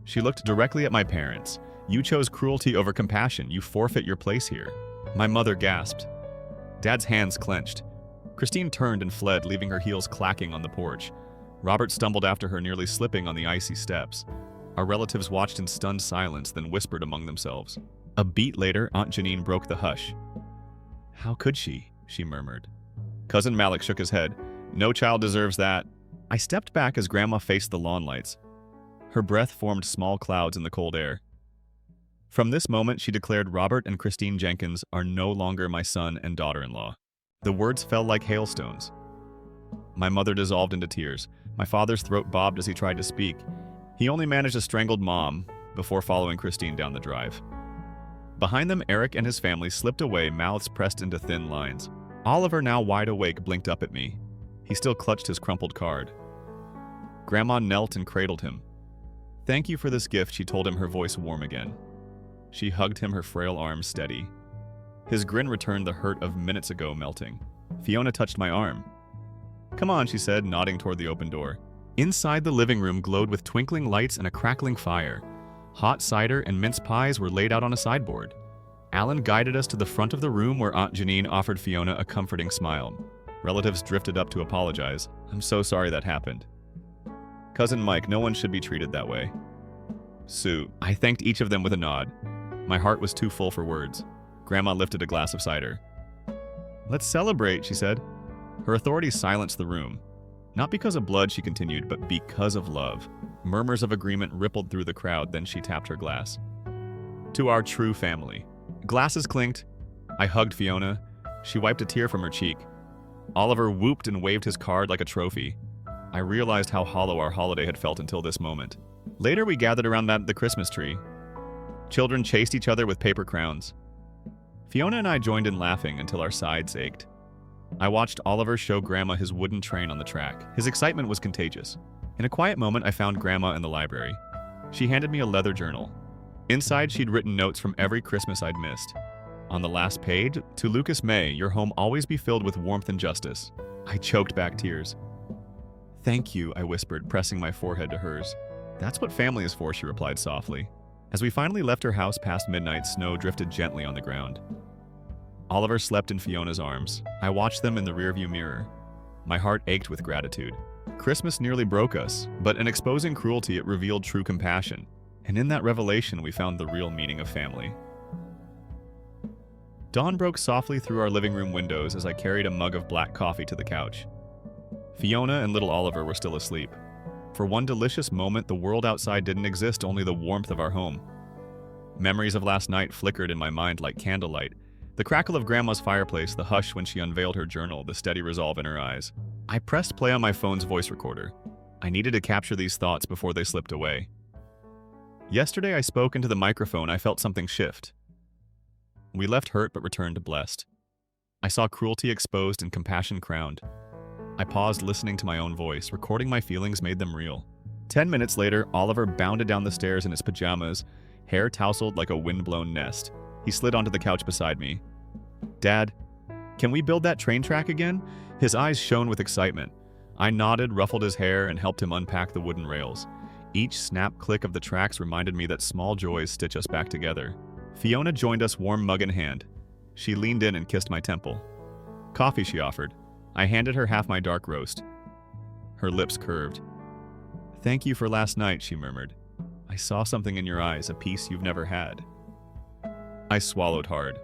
She looked directly at my parents. You chose cruelty over compassion. You forfeit your place here. My mother gasped. Dad's hands clenched. Christine turned and fled, leaving her heels clacking on the porch. Robert stumbled after her, nearly slipping on the icy steps. Our relatives watched in stunned silence, then whispered among themselves. A beat later, Aunt Janine broke the hush. How could she murmured. Cousin Malik shook his head. No child deserves that. I stepped back as Grandma faced the lawn lights. Her breath formed small clouds in the cold air. From this moment, she declared, Robert and Christine Jenkins are no longer my son and daughter-in-law. The words fell like hailstones. My mother dissolved into tears. My father's throat bobbed as he tried to speak. He only managed a strangled mom before following Christine down the drive. Behind them, Eric and his family slipped away, mouths pressed into thin lines. Oliver, now wide awake, blinked up at me. He still clutched his crumpled card. Grandma knelt and cradled him. Thank you for this gift, she told him, her voice warm again. She hugged him, her frail arms steady. His grin returned, the hurt of minutes ago melting. Fiona touched my arm. Come on, she said, nodding toward the open door. Inside, the living room glowed with twinkling lights and a crackling fire. Hot cider and mince pies were laid out on a sideboard. Alan guided us to the front of the room where Aunt Janine offered Fiona a comforting smile. Relatives drifted up to apologize. I'm so sorry that happened. Cousin Mike, no one should be treated that way. Sue, I thanked each of them with a nod. My heart was too full for words. Grandma lifted a glass of cider. Let's celebrate, she said. Her authority silenced the room. Not because of blood, she continued, but because of love. Murmurs of agreement rippled through the crowd, then she tapped her glass. To our true family. Glasses clinked. I hugged Fiona. She wiped a tear from her cheek. Oliver whooped and waved his card like a trophy. I realized how hollow our holiday had felt until this moment. Later, we gathered around the Christmas tree. Children chased each other with paper crowns. Fiona and I joined in laughing until our sides ached. I watched Oliver show Grandma his wooden train on the track. His excitement was contagious. In a quiet moment, I found Grandma in the library. She handed me a leather journal. Inside, she'd written notes from every Christmas I'd missed. On the last page, to Lucas May, your home always be filled with warmth and justice. I choked back tears. Thank you, I whispered, pressing my forehead to hers. That's what family is for, she replied softly. As we finally left her house past midnight, snow drifted gently on the ground. Oliver slept in Fiona's arms. I watched them in the rearview mirror. My heart ached with gratitude. Christmas nearly broke us, but in exposing cruelty, it revealed true compassion. And in that revelation, we found the real meaning of family. Dawn broke softly through our living room windows as I carried a mug of black coffee to the couch. Fiona and little Oliver were still asleep. For one delicious moment, the world outside didn't exist, only the warmth of our home. Memories of last night flickered in my mind like candlelight. The crackle of Grandma's fireplace, the hush when she unveiled her journal, the steady resolve in her eyes. I pressed play on my phone's voice recorder. I needed to capture these thoughts before they slipped away. Yesterday I spoke into the microphone. I felt something shift. We left hurt but returned blessed. I saw cruelty exposed and compassion crowned. I paused, listening to my own voice. Recording my feelings made them real. 10 minutes later, Oliver bounded down the stairs in his pajamas, hair tousled like a wind-blown nest. He slid onto the couch beside me. Dad, can we build that train track again? His eyes shone with excitement. I nodded, ruffled his hair, and helped him unpack the wooden rails. Each snap click of the tracks reminded me that small joys stitch us back together. Fiona joined us, warm mug in hand. She leaned in and kissed my temple. Coffee, she offered. I handed her half my dark roast. Her lips curved. Thank you for last night, she murmured. I saw something in your eyes, a peace you've never had. I swallowed hard.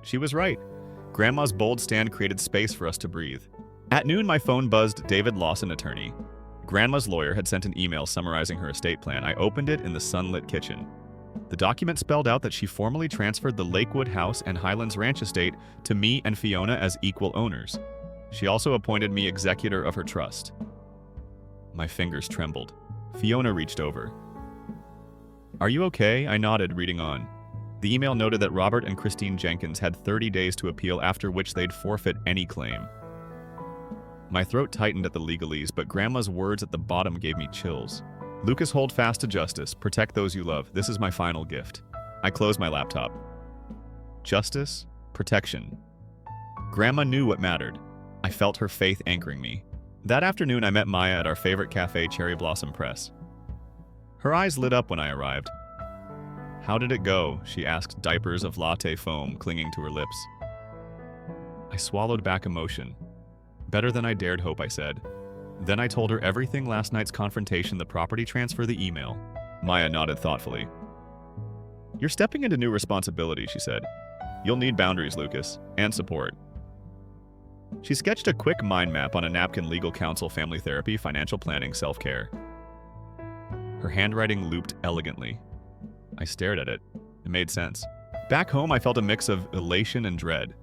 She was right. Grandma's bold stand created space for us to breathe. At noon, my phone buzzed David Lawson, attorney. Grandma's lawyer had sent an email summarizing her estate plan. I opened it in the sunlit kitchen. The document spelled out that she formally transferred the Lakewood House and Highlands Ranch estate to me and Fiona as equal owners. She also appointed me executor of her trust. My fingers trembled. Fiona reached over. Are you okay? I nodded, reading on. The email noted that Robert and Christine Jenkins had 30 days to appeal, after which they'd forfeit any claim. My throat tightened at the legalese, but Grandma's words at the bottom gave me chills. Lucas, hold fast to justice. Protect those you love. This is my final gift. I closed my laptop. Justice, protection. Grandma knew what mattered. I felt her faith anchoring me. That afternoon, I met Maya at our favorite cafe, Cherry Blossom Press. Her eyes lit up when I arrived. How did it go? She asked, diapers of latte foam clinging to her lips. I swallowed back emotion. Better than I dared hope, I said. Then I told her everything: last night's confrontation, the property transfer, the email. Maya nodded thoughtfully. You're stepping into new responsibility, she said. You'll need boundaries, Lucas, and support. She sketched a quick mind map on a napkin: legal counsel, family therapy, financial planning, self-care. Her handwriting looped elegantly. I stared at it. It made sense. Back home, I felt a mix of elation and dread.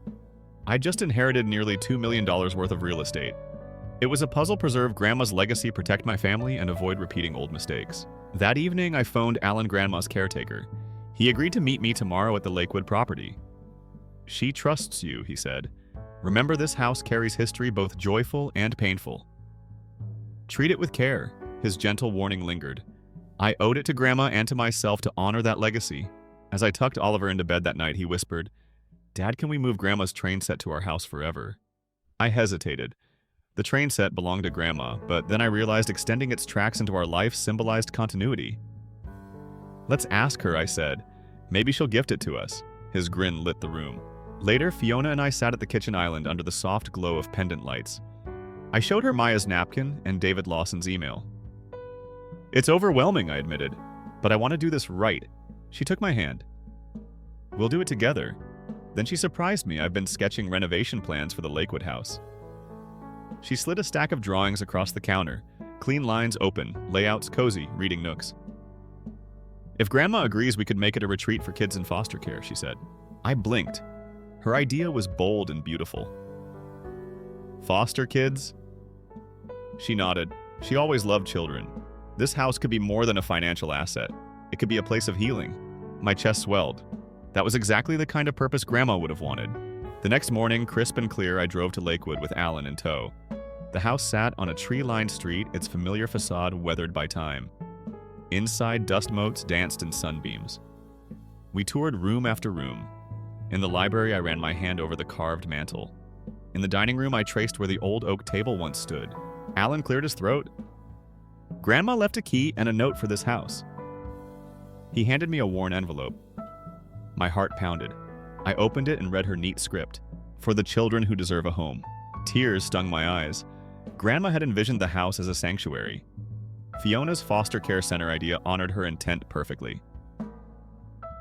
I'd just inherited nearly $2 million worth of real estate. It was a puzzle: preserve Grandma's legacy, protect my family, and avoid repeating old mistakes. That evening, I phoned Alan, Grandma's caretaker. He agreed to meet me tomorrow at the Lakewood property. She trusts you, he said. Remember, this house carries history, both joyful and painful. Treat it with care, his gentle warning lingered. I owed it to Grandma and to myself to honor that legacy. As I tucked Oliver into bed that night, he whispered, Dad, can we move Grandma's train set to our house forever? I hesitated. The train set belonged to Grandma, but then I realized extending its tracks into our life symbolized continuity. Let's ask her, I said. Maybe she'll gift it to us. His grin lit the room. Later, Fiona and I sat at the kitchen island under the soft glow of pendant lights. I showed her Maya's napkin and David Lawson's email. It's overwhelming, I admitted, but I want to do this right. She took my hand. We'll do it together. Then she surprised me. I've been sketching renovation plans for the Lakewood house. She slid a stack of drawings across the counter, clean lines open, layouts cozy, reading nooks. If Grandma agrees, we could make it a retreat for kids in foster care, she said. I blinked. Her idea was bold and beautiful. Foster kids? She nodded. She always loved children. This house could be more than a financial asset. It could be a place of healing. My chest swelled. That was exactly the kind of purpose Grandma would have wanted. The next morning, crisp and clear, I drove to Lakewood with Alan in tow. The house sat on a tree-lined street, its familiar facade weathered by time. Inside, dust motes danced in sunbeams. We toured room after room. In the library, I ran my hand over the carved mantel. In the dining room, I traced where the old oak table once stood. Alan cleared his throat. Grandma left a key and a note for this house. He handed me a worn envelope. My heart pounded. I opened it and read her neat script. For the children who deserve a home. Tears stung my eyes. Grandma had envisioned the house as a sanctuary. Fiona's foster care center idea honored her intent perfectly.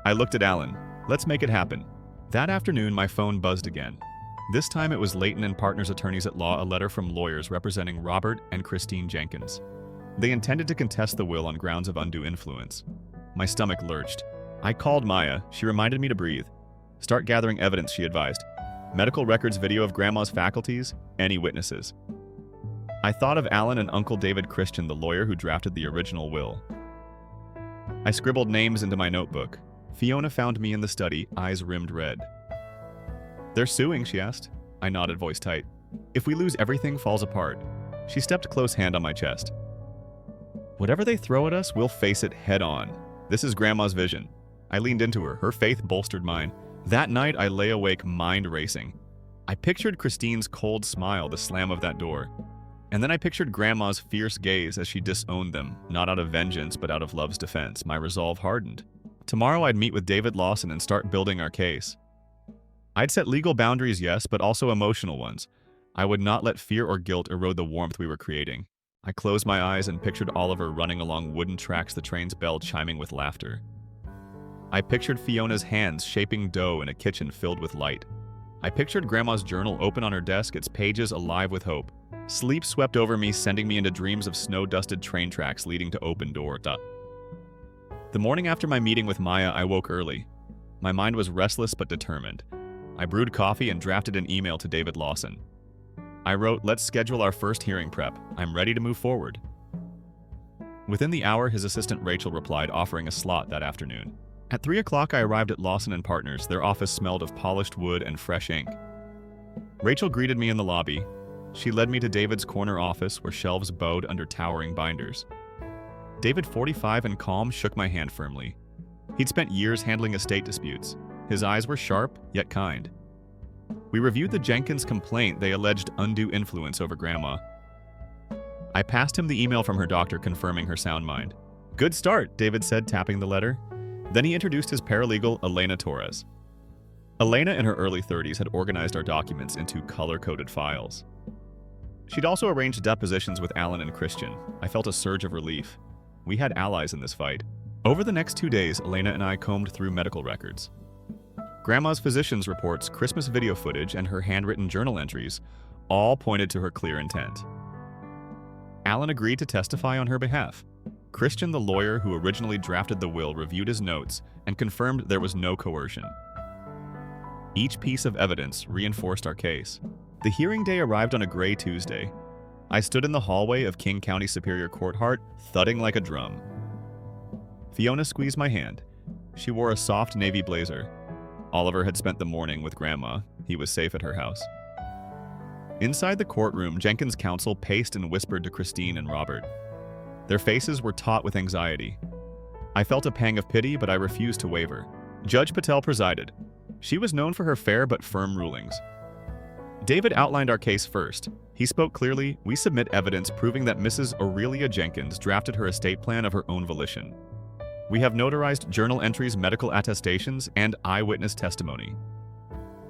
I looked at Alan. Let's make it happen. That afternoon, my phone buzzed again. This time it was Leighton and Partners Attorneys at Law, a letter from lawyers representing Robert and Christine Jenkins. They intended to contest the will on grounds of undue influence. My stomach lurched. I called Maya. She reminded me to breathe. Start gathering evidence, she advised. Medical records, video of Grandma's faculties, any witnesses. I thought of Alan and Uncle David Christian, the lawyer who drafted the original will. I scribbled names into my notebook. Fiona found me in the study, eyes rimmed red. They're suing, she asked. I nodded, voice tight. If we lose, everything falls apart. She stepped close, hand on my chest. Whatever they throw at us, we'll face it head on. This is Grandma's vision. I leaned into her. Her faith bolstered mine. That night, I lay awake, mind racing. I pictured Christine's cold smile, the slam of that door. And then I pictured Grandma's fierce gaze as she disowned them, not out of vengeance, but out of love's defense. My resolve hardened. Tomorrow, I'd meet with David Lawson and start building our case. I'd set legal boundaries, yes, but also emotional ones. I would not let fear or guilt erode the warmth we were creating. I closed my eyes and pictured Oliver running along wooden tracks, the train's bell chiming with laughter. I pictured Fiona's hands shaping dough in a kitchen filled with light. I pictured Grandma's journal open on her desk, its pages alive with hope. Sleep swept over me, sending me into dreams of snow-dusted train tracks leading to open doors. The morning after my meeting with Maya, I woke early. My mind was restless but determined. I brewed coffee and drafted an email to David Lawson. I wrote, "Let's schedule our first hearing prep. I'm ready to move forward." Within the hour, his assistant Rachel replied, offering a slot that afternoon. At 3 o'clock, I arrived at Lawson & Partners. Their office smelled of polished wood and fresh ink. Rachel greeted me in the lobby. She led me to David's corner office, where shelves bowed under towering binders. David, 45 and calm, shook my hand firmly. He'd spent years handling estate disputes. His eyes were sharp, yet kind. We reviewed the Jenkins complaint, they alleged undue influence over Grandma. I passed him the email from her doctor confirming her sound mind. "Good start," David said, tapping the letter. Then he introduced his paralegal, Elena Torres. Elena, in her early 30s, had organized our documents into color-coded files. She'd also arranged depositions with Alan and Christian. I felt a surge of relief. We had allies in this fight. Over the next 2 days, Elena and I combed through medical records. Grandma's physician's reports, Christmas video footage, and her handwritten journal entries all pointed to her clear intent. Alan agreed to testify on her behalf. Christian, the lawyer who originally drafted the will, reviewed his notes and confirmed there was no coercion. Each piece of evidence reinforced our case. The hearing day arrived on a gray Tuesday. I stood in the hallway of King County Superior Court, heart thudding like a drum. Fiona squeezed my hand. She wore a soft navy blazer. Oliver had spent the morning with Grandma. He was safe at her house. Inside the courtroom, Jenkins' counsel paced and whispered to Christine and Robert. Their faces were taut with anxiety. I felt a pang of pity, but I refused to waver. Judge Patel presided. She was known for her fair but firm rulings. David outlined our case first. He spoke clearly. We submit evidence proving that Mrs. Aurelia Jenkins drafted her estate plan of her own volition. We have notarized journal entries, medical attestations, and eyewitness testimony.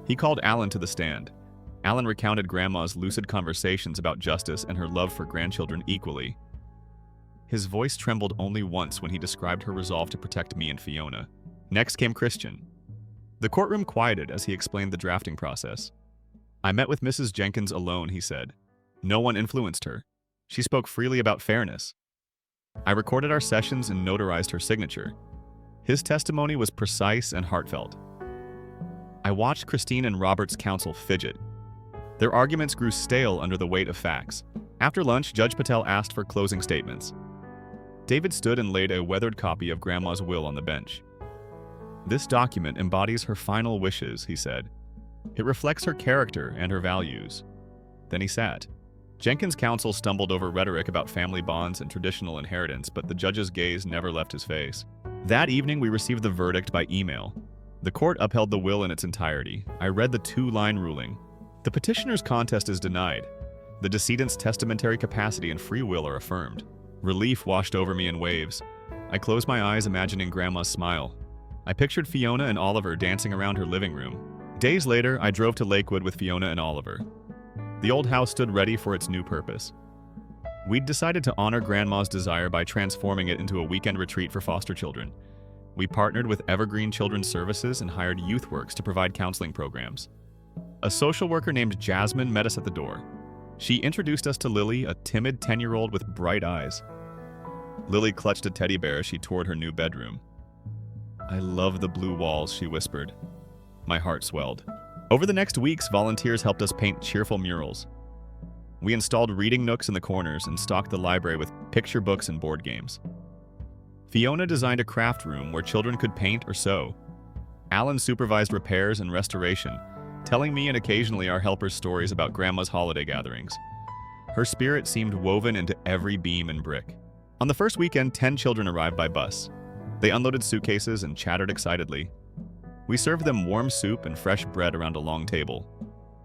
He called Alan to the stand. Alan recounted Grandma's lucid conversations about justice and her love for grandchildren equally. His voice trembled only once when he described her resolve to protect me and Fiona. Next came Christian. The courtroom quieted as he explained the drafting process. "I met with Mrs. Jenkins alone," he said. "No one influenced her. She spoke freely about fairness. I recorded our sessions and notarized her signature. His testimony was precise and heartfelt." I watched Christine and Robert's counsel fidget. Their arguments grew stale under the weight of facts. After lunch, Judge Patel asked for closing statements. David stood and laid a weathered copy of Grandma's will on the bench. "This document embodies her final wishes," he said. "It reflects her character and her values." Then he sat. Jenkins' counsel stumbled over rhetoric about family bonds and traditional inheritance, but the judge's gaze never left his face. That evening, we received the verdict by email. The court upheld the will in its entirety. I read the 2-line ruling. The petitioner's contest is denied. The decedent's testamentary capacity and free will are affirmed. Relief washed over me in waves. I closed my eyes, imagining Grandma's smile. I pictured Fiona and Oliver dancing around her living room. Days later, I drove to Lakewood with Fiona and Oliver. The old house stood ready for its new purpose. We'd decided to honor Grandma's desire by transforming it into a weekend retreat for foster children. We partnered with Evergreen Children's Services and hired YouthWorks to provide counseling programs. A social worker named Jasmine met us at the door. She introduced us to Lily, a timid 10-year-old with bright eyes. Lily clutched a teddy bear as she toured her new bedroom. "I love the blue walls," she whispered. My heart swelled. Over the next weeks, volunteers helped us paint cheerful murals. We installed reading nooks in the corners and stocked the library with picture books and board games. Fiona designed a craft room where children could paint or sew. Alan supervised repairs and restoration, telling me and occasionally our helpers stories about Grandma's holiday gatherings. Her spirit seemed woven into every beam and brick. On the first weekend, 10 children arrived by bus. They unloaded suitcases and chattered excitedly. We served them warm soup and fresh bread around a long table.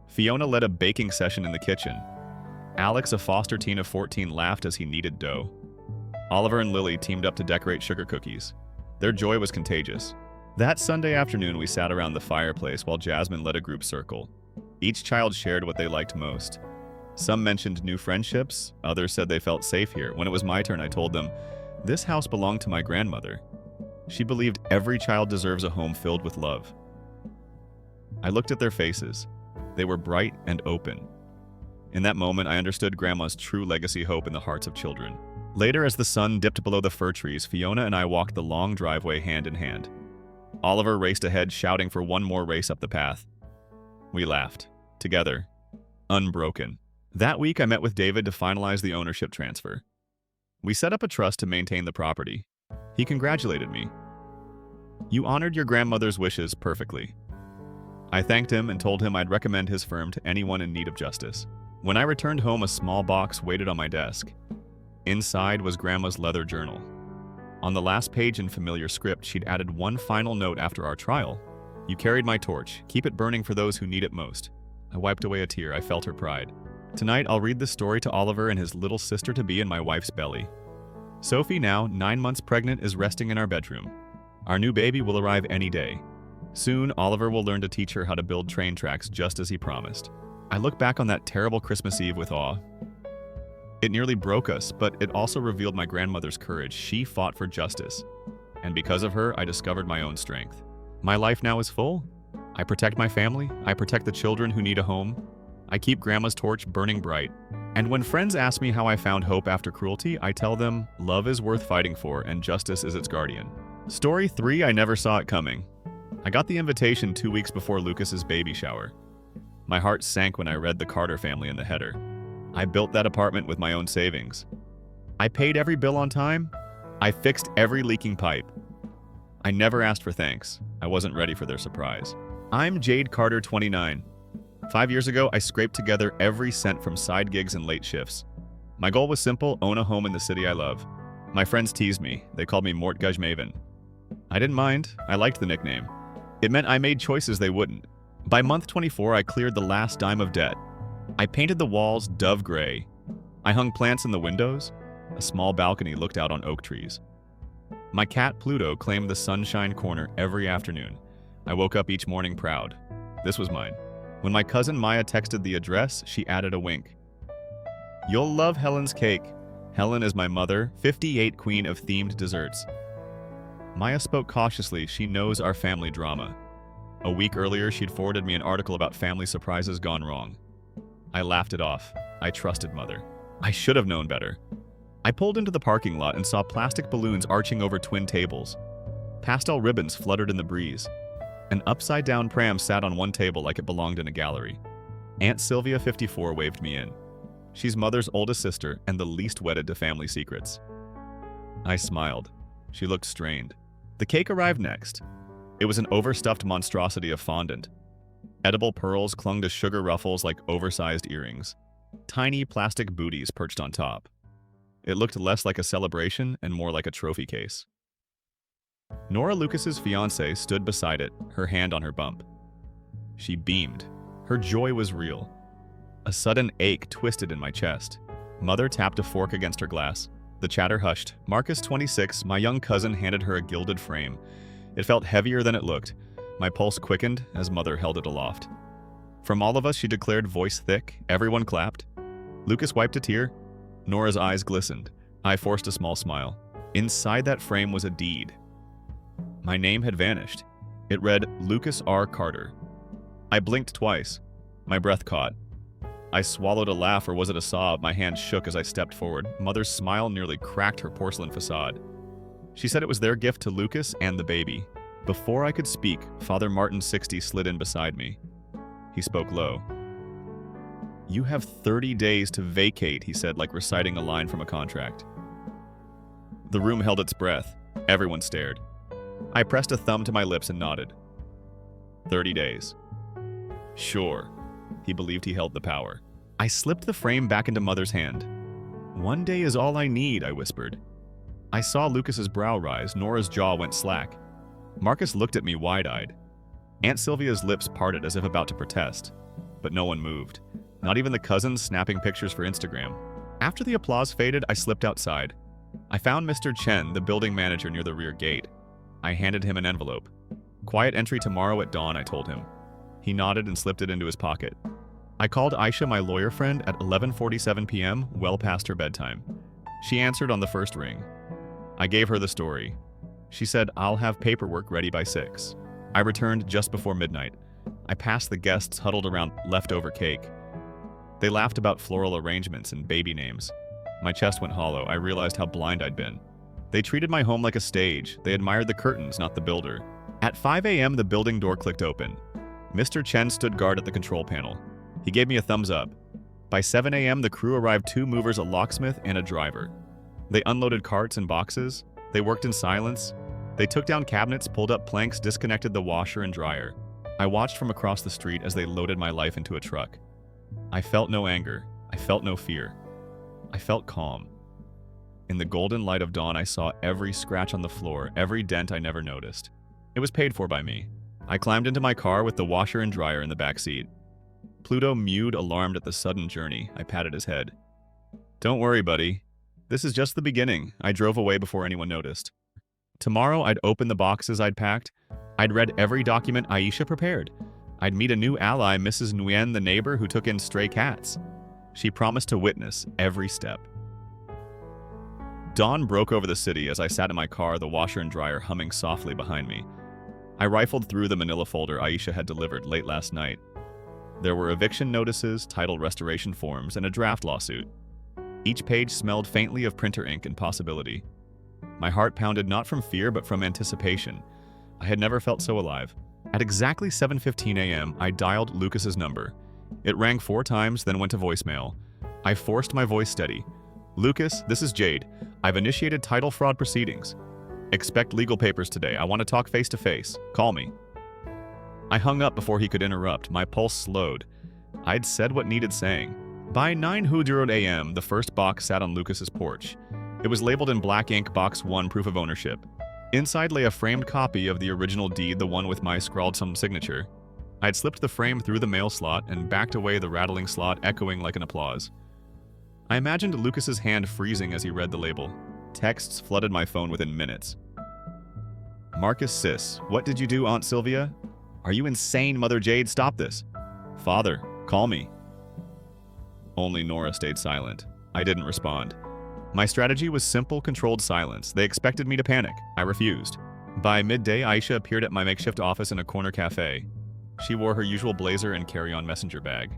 Fiona led a baking session in the kitchen. Alex, a foster teen of 14, laughed as he kneaded dough. Oliver and Lily teamed up to decorate sugar cookies. Their joy was contagious. That Sunday afternoon, we sat around the fireplace while Jasmine led a group circle. Each child shared what they liked most. Some mentioned new friendships, others said they felt safe here. When it was my turn, I told them, this house belonged to my grandmother. She believed every child deserves a home filled with love. I looked at their faces. They were bright and open. In that moment, I understood Grandma's true legacy hope in the hearts of children. Later, as the sun dipped below the fir trees, Fiona and I walked the long driveway hand in hand. Oliver raced ahead, shouting for one more race up the path. We laughed. Together. Unbroken. That week, I met with David to finalize the ownership transfer. We set up a trust to maintain the property. He congratulated me. You honored your grandmother's wishes perfectly. I thanked him and told him I'd recommend his firm to anyone in need of justice. When I returned home, a small box waited on my desk. Inside was Grandma's leather journal. On the last page in familiar script, she'd added one final note after our trial. You carried my torch. Keep it burning for those who need it most. I wiped away a tear. I felt her pride. Tonight, I'll read this story to Oliver and his little sister-to-be in my wife's belly. Sophie, now 9 months pregnant, is resting in our bedroom. Our new baby will arrive any day. Soon, Oliver will learn to teach her how to build train tracks just as he promised. I look back on that terrible Christmas Eve with awe. It nearly broke us, but it also revealed my grandmother's courage. She fought for justice. And because of her, I discovered my own strength. My life now is full. I protect my family. I protect the children who need a home. I keep Grandma's torch burning bright. And when friends ask me how I found hope after cruelty, I tell them love is worth fighting for and justice is its guardian. Story 3, I never saw it coming. I got the invitation 2 weeks before Lucas's baby shower. My heart sank when I read the Carter family in the header. I built that apartment with my own savings. I paid every bill on time. I fixed every leaking pipe. I never asked for thanks. I wasn't ready for their surprise. I'm Jade Carter, 29. 5 years ago, I scraped together every cent from side gigs and late shifts. My goal was simple: own a home in the city I love. My friends teased me. They called me Mortgage Maven. I didn't mind. I liked the nickname. It meant I made choices they wouldn't. By month 24, I cleared the last dime of debt. I painted the walls dove gray. I hung plants in the windows. A small balcony looked out on oak trees. My cat Pluto claimed the sunshine corner every afternoon. I woke up each morning proud. This was mine. When my cousin Maya texted the address, she added a wink. You'll love Helen's cake. Helen is my mother, 58 queen of themed desserts. Maya spoke cautiously. She knows our family drama. A week earlier, she'd forwarded me an article about family surprises gone wrong. I laughed it off. I trusted Mother. I should have known better. I pulled into the parking lot and saw plastic balloons arching over twin tables. Pastel ribbons fluttered in the breeze. An upside-down pram sat on one table like it belonged in a gallery. Aunt Sylvia, 54, waved me in. She's Mother's oldest sister and the least wedded to family secrets. I smiled. She looked strained. The cake arrived next. It was an overstuffed monstrosity of fondant. Edible pearls clung to sugar ruffles like oversized earrings. Tiny plastic booties perched on top. It looked less like a celebration and more like a trophy case. Nora, Lucas's fiancée, stood beside it, her hand on her bump. She beamed. Her joy was real. A sudden ache twisted in my chest. Mother tapped a fork against her glass. The chatter hushed. Marcus, 26, my young cousin, handed her a gilded frame. It felt heavier than it looked. My pulse quickened as Mother held it aloft. From all of us, she declared, voice thick. Everyone clapped. Lucas wiped a tear. Nora's eyes glistened. I forced a small smile. Inside that frame was a deed. My name had vanished. It read, Lucas R. Carter. I blinked twice. My breath caught. I swallowed a laugh, or was it a sob? My hand shook as I stepped forward. Mother's smile nearly cracked her porcelain facade. She said it was their gift to Lucas and the baby. Before I could speak, Father Martin, 60, slid in beside me. He spoke low. You have 30 days to vacate, he said, like reciting a line from a contract. The room held its breath. Everyone stared. I pressed a thumb to my lips and nodded. 30 days. Sure. He believed he held the power. I slipped the frame back into Mother's hand. 1 day is all I need, I whispered. I saw Lucas's brow rise. Nora's jaw went slack. Marcus looked at me wide-eyed. Aunt Sylvia's lips parted as if about to protest. But no one moved. Not even the cousins snapping pictures for Instagram. After the applause faded, I slipped outside. I found Mr. Chen, the building manager, near the rear gate. I handed him an envelope. Quiet entry tomorrow at dawn, I told him. He nodded and slipped it into his pocket. I called Aisha, my lawyer friend, at 11:47 p.m., well past her bedtime. She answered on the first ring. I gave her the story. She said, "I'll have paperwork ready by 6. I returned just before midnight. I passed the guests huddled around leftover cake. They laughed about floral arrangements and baby names. My chest went hollow. I realized how blind I'd been. They treated my home like a stage. They admired the curtains, not the builder. At 5 a.m., the building door clicked open. Mr. Chen stood guard at the control panel. He gave me a thumbs up. By 7 a.m., the crew arrived, 2 movers, a locksmith, and a driver. They unloaded carts and boxes. They worked in silence. They took down cabinets, pulled up planks, disconnected the washer and dryer. I watched from across the street as they loaded my life into a truck. I felt no anger. I felt no fear. I felt calm. In the golden light of dawn, I saw every scratch on the floor, every dent I never noticed. It was paid for by me. I climbed into my car with the washer and dryer in the back seat. Pluto mewed, alarmed at the sudden journey. I patted his head. "Don't worry, buddy. This is just the beginning." I drove away before anyone noticed. Tomorrow, I'd open the boxes I'd packed. I'd read every document Aisha prepared. I'd meet a new ally, Mrs. Nguyen, the neighbor who took in stray cats. She promised to witness every step. Dawn broke over the city as I sat in my car, the washer and dryer humming softly behind me. I rifled through the manila folder Aisha had delivered late last night. There were eviction notices, title restoration forms, and a draft lawsuit. Each page smelled faintly of printer ink and possibility. My heart pounded not from fear but from anticipation. I had never felt so alive. At exactly 7:15 a.m., I dialed Lucas's number. It rang 4 times, then went to voicemail. I forced my voice steady. "Lucas, this is Jade. I've initiated title fraud proceedings. Expect legal papers today. I want to talk face to face. Call me." I hung up before he could interrupt. My pulse slowed. I'd said what needed saying. By 9:00 a.m., the first box sat on Lucas's porch. It was labeled in black ink, Box 1, proof of ownership. Inside lay a framed copy of the original deed, the one with my scrawled-some signature. I'd slipped the frame through the mail slot and backed away, the rattling slot echoing like an applause. I imagined Lucas's hand freezing as he read the label. Texts flooded my phone within minutes. "Marcus Sis, what did you do, Aunt Sylvia? Are you insane, Mother Jade? Stop this. Father, call me." Only Nora stayed silent. I didn't respond. My strategy was simple, controlled silence. They expected me to panic. I refused. By midday, Aisha appeared at my makeshift office in a corner cafe. She wore her usual blazer and carry-on messenger bag.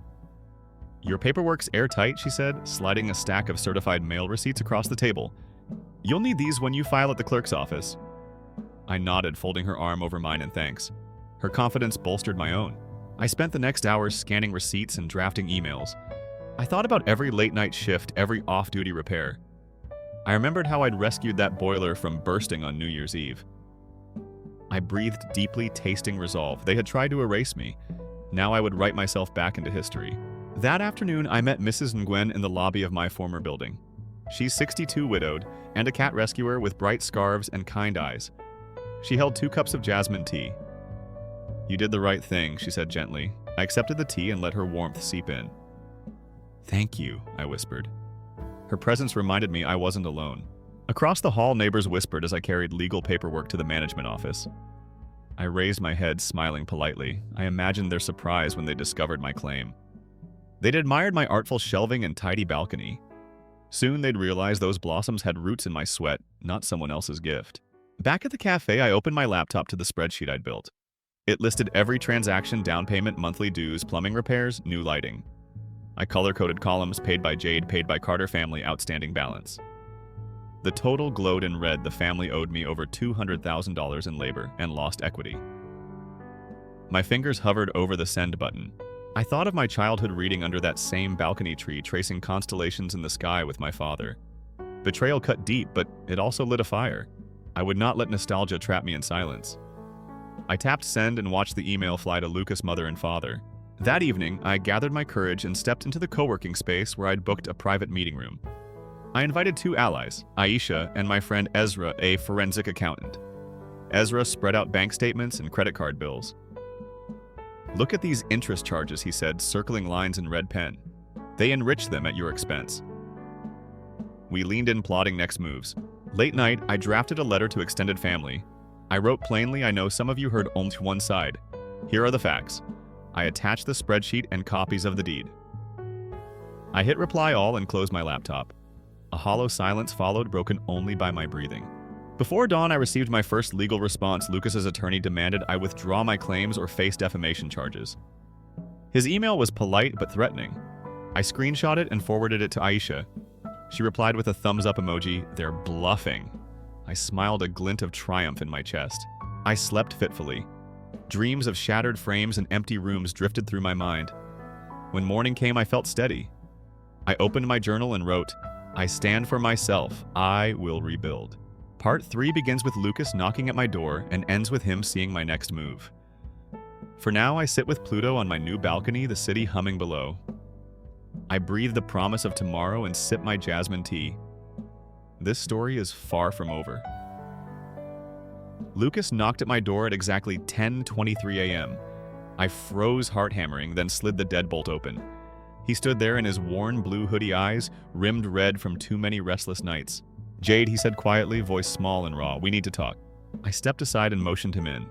"Your paperwork's airtight," she said, sliding a stack of certified mail receipts across the table. "You'll need these when you file at the clerk's office." I nodded, folding her arm over mine in thanks. Her confidence bolstered my own. I spent the next hours scanning receipts and drafting emails. I thought about every late-night shift, every off-duty repair. I remembered how I'd rescued that boiler from bursting on New Year's Eve. I breathed deeply, tasting resolve. They had tried to erase me. Now I would write myself back into history. That afternoon, I met Mrs. Nguyen in the lobby of my former building. She's 62, widowed, and a cat rescuer with bright scarves and kind eyes. She held 2 cups of jasmine tea. "You did the right thing," she said gently. I accepted the tea and let her warmth seep in. "Thank you," I whispered. Her presence reminded me I wasn't alone. Across the hall, neighbors whispered as I carried legal paperwork to the management office. I raised my head, smiling politely. I imagined their surprise when they discovered my claim. They'd admired my artful shelving and tidy balcony. Soon they'd realize those blossoms had roots in my sweat, not someone else's gift. Back at the cafe, I opened my laptop to the spreadsheet I'd built. It listed every transaction, down payment, monthly dues, plumbing repairs, new lighting. I color-coded columns: paid by Jade, paid by Carter family, outstanding balance. The total glowed in red. The family owed me over $200,000 in labor and lost equity. My fingers hovered over the send button. I thought of my childhood reading under that same balcony tree, tracing constellations in the sky with my father. Betrayal cut deep, but it also lit a fire. I would not let nostalgia trap me in silence. I tapped send and watched the email fly to Lucas' mother and father. That evening, I gathered my courage and stepped into the co-working space where I'd booked a private meeting room. I invited 2 allies, Aisha and my friend Ezra, a forensic accountant. Ezra spread out bank statements and credit card bills. "Look at these interest charges," he said, circling lines in red pen. "They enrich them at your expense." We leaned in, plotting next moves. Late night, I drafted a letter to extended family. I wrote plainly, I know some of you heard only one side. Here are the facts. I attached the spreadsheet and copies of the deed. I hit reply all and closed my laptop. A hollow silence followed, broken only by my breathing. Before dawn, I received my first legal response. Lucas's attorney demanded I withdraw my claims or face defamation charges. His email was polite but threatening. I screenshot it and forwarded it to Aisha. She replied with a thumbs up emoji. They're bluffing. I smiled, a glint of triumph in my chest. I slept fitfully. Dreams of shattered frames and empty rooms drifted through my mind. When morning came, I felt steady. I opened my journal and wrote, I stand for myself. I will rebuild. Part 3 begins with Lucas knocking at my door and ends with him seeing my next move. For now, I sit with Pluto on my new balcony, the city humming below. I breathe the promise of tomorrow and sip my jasmine tea. This story is far from over. Lucas knocked at my door at exactly 10:23 a.m. I froze, heart hammering, then slid the deadbolt open. He stood there in his worn blue hoodie eyes, rimmed red from too many restless nights. Jade, he said quietly, voice small and raw, we need to talk. I stepped aside and motioned him in.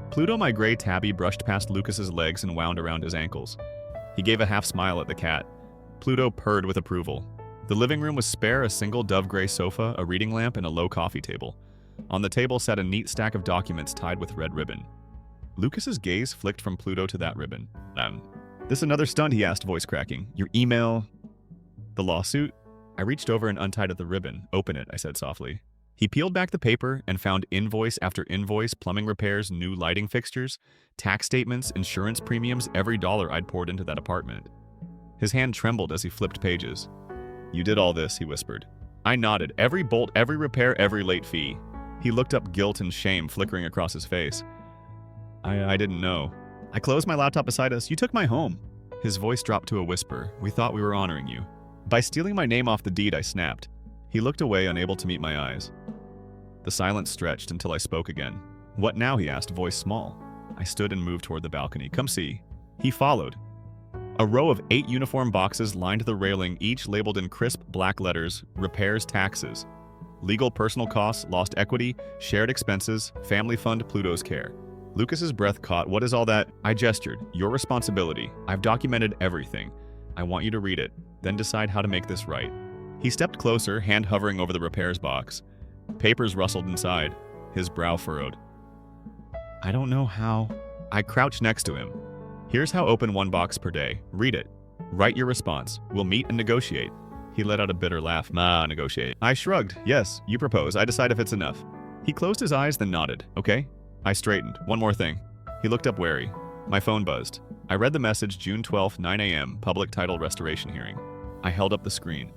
Pluto, my gray tabby, brushed past Lucas's legs and wound around his ankles. He gave a half smile at the cat. Pluto purred with approval. The living room was spare, a single dove gray sofa, a reading lamp, and a low coffee table. On the table sat a neat stack of documents tied with red ribbon. Lucas's gaze flicked from Pluto to that ribbon. This another stunt, he asked, voice cracking. Your email? The lawsuit? I reached over and untied the ribbon. Open it, I said softly. He peeled back the paper and found invoice after invoice, plumbing repairs, new lighting fixtures, tax statements, insurance premiums, every dollar I'd poured into that apartment. His hand trembled as he flipped pages. You did all this, he whispered. I nodded. Every bolt, every repair, every late fee. He looked up, guilt and shame flickering across his face. I didn't know. I closed my laptop beside us. You took my home. His voice dropped to a whisper. We thought we were honoring you. By stealing my name off the deed, I snapped. He looked away, unable to meet my eyes. The silence stretched until I spoke again. What now, he asked, voice small. I stood and moved toward the balcony. Come see. He followed. A row of 8 uniform boxes lined the railing, each labeled in crisp black letters, repairs, taxes. Legal personal costs, lost equity, shared expenses, family fund, Pluto's care. Lucas's breath caught. What is all that? I gestured. Your responsibility. I've documented everything. I want you to read it, then decide how to make this right. He stepped closer, hand hovering over the repairs box. Papers rustled inside. His brow furrowed. I don't know how. I crouched next to him. Here's how. Open 1 box per day. Read it. Write your response. We'll meet and negotiate. He let out a bitter laugh. Negotiate. I shrugged. Yes, you propose. I decide if it's enough. He closed his eyes, then nodded. Okay? I straightened. One more thing. He looked up wary. My phone buzzed. I read the message, June 12th, 9 a.m., public title restoration hearing. I held up the screen.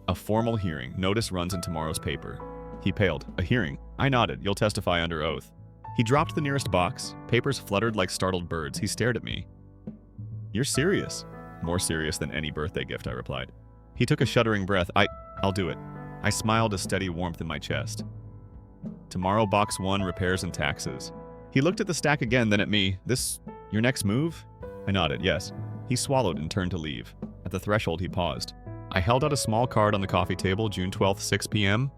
A formal hearing. Notice runs in tomorrow's paper. He paled. A hearing. I nodded. You'll testify under oath. He dropped the nearest box. Papers fluttered like startled birds. He stared at me. You're serious. More serious than any birthday gift, I replied. He took a shuddering breath. I'll do it. I smiled, a steady warmth in my chest. Tomorrow, box 1, repairs and taxes. He looked at the stack again, then at me. This your next move? I nodded, yes. He swallowed and turned to leave. At the threshold, he paused. I held out a small card on the coffee table, June 12th, 6 p.m.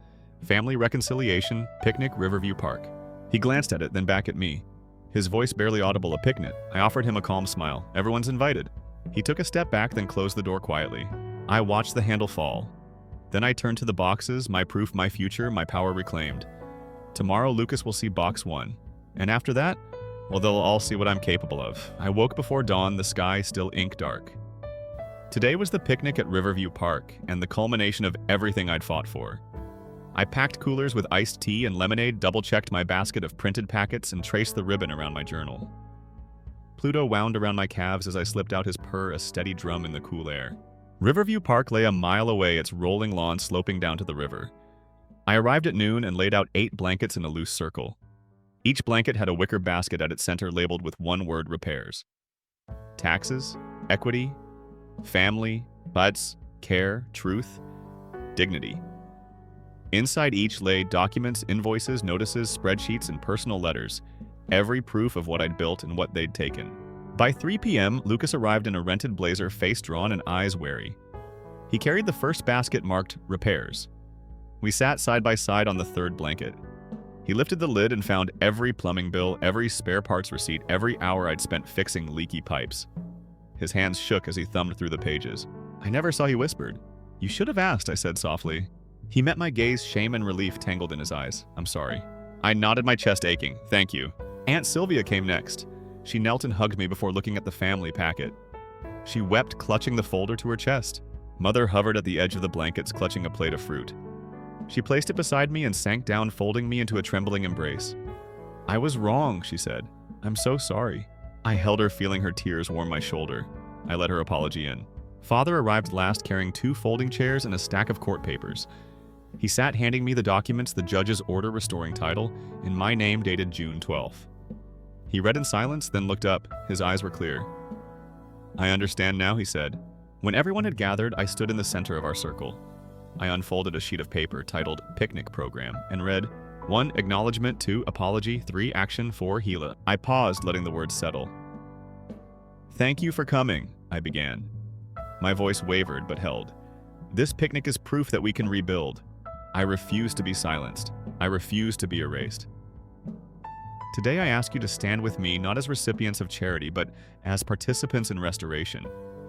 Family reconciliation, picnic, Riverview Park. He glanced at it, then back at me. His voice barely audible. A picnic. I offered him a calm smile. Everyone's invited. He took a step back, then closed the door quietly. I watched the handle fall. Then I turned to the boxes, my proof, my future, my power reclaimed. Tomorrow, Lucas will see box 1. And after that, well, they'll all see what I'm capable of. I woke before dawn, the sky still ink dark. Today was the picnic at Riverview Park, and the culmination of everything I'd fought for. I packed coolers with iced tea and lemonade, double-checked my basket of printed packets, and traced the ribbon around my journal. Pluto wound around my calves as I slipped out his purr, a steady drum in the cool air. Riverview Park lay a mile away, its rolling lawn sloping down to the river. I arrived at noon and laid out 8 blankets in a loose circle. Each blanket had a wicker basket at its center labeled with one word: repairs. Taxes, equity, family, buds, care, truth, dignity. Inside each lay documents, invoices, notices, spreadsheets, and personal letters, every proof of what I'd built and what they'd taken. By 3 p.m., Lucas arrived in a rented blazer, face drawn and eyes wary. He carried the first basket marked repairs. We sat side by side on the third blanket. He lifted the lid and found every plumbing bill, every spare parts receipt, every hour I'd spent fixing leaky pipes. His hands shook as he thumbed through the pages. I never saw he whispered. You should have asked, I said softly. He met my gaze, shame and relief tangled in his eyes. I'm sorry. I nodded, my chest aching. Thank you. Aunt Sylvia came next. She knelt and hugged me before looking at the family packet. She wept, clutching the folder to her chest. Mother hovered at the edge of the blankets, clutching a plate of fruit. She placed it beside me and sank down, folding me into a trembling embrace. I was wrong, she said. I'm so sorry. I held her, feeling her tears warm my shoulder. I let her apology in. Father arrived last, carrying 2 folding chairs and a stack of court papers. He sat handing me the documents, the judge's order restoring title, in my name dated June 12th. He read in silence, then looked up. His eyes were clear. I understand now, he said. When everyone had gathered, I stood in the center of our circle. I unfolded a sheet of paper titled Picnic Program and read, 1. Acknowledgement, 2. Apology, 3. Action, 4. Gila. I paused, letting the words settle. Thank you for coming, I began. My voice wavered but held. This picnic is proof that we can rebuild. I refuse to be silenced. I refuse to be erased. Today I ask you to stand with me not as recipients of charity, but as participants in restoration.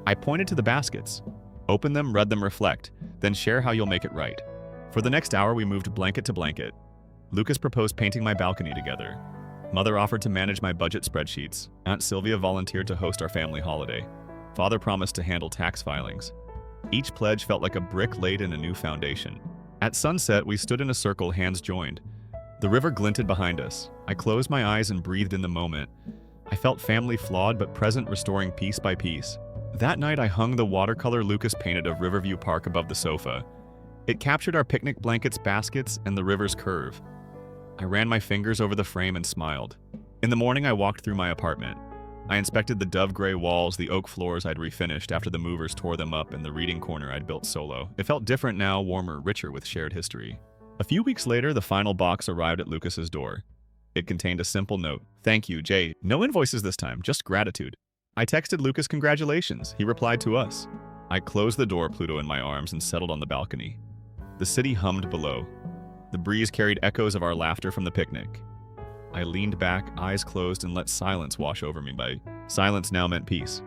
I pointed to the baskets. Open them, read them, reflect, then share how you'll make it right. For the next hour, we moved blanket to blanket. Lucas proposed painting my balcony together. Mother offered to manage my budget spreadsheets. Aunt Sylvia volunteered to host our family holiday. Father promised to handle tax filings. Each pledge felt like a brick laid in a new foundation. At sunset, we stood in a circle, hands joined. The river glinted behind us. I closed my eyes and breathed in the moment. I felt family flawed but present, restoring piece by piece. That night, I hung the watercolor Lucas painted of Riverview Park above the sofa. It captured our picnic blankets, baskets, and the river's curve. I ran my fingers over the frame and smiled. In the morning, I walked through my apartment. I inspected the dove-gray walls, the oak floors I'd refinished after the movers tore them up, and the reading corner I'd built solo. It felt different now, warmer, richer with shared history. A few weeks later, the final box arrived at Lucas's door. It contained a simple note. Thank you, Jay. No invoices this time, just gratitude. I texted Lucas congratulations. He replied to us. I closed the door, Pluto in my arms, and settled on the balcony. The city hummed below. The breeze carried echoes of our laughter from the picnic. I leaned back, eyes closed, and let silence wash over me. By silence now meant peace.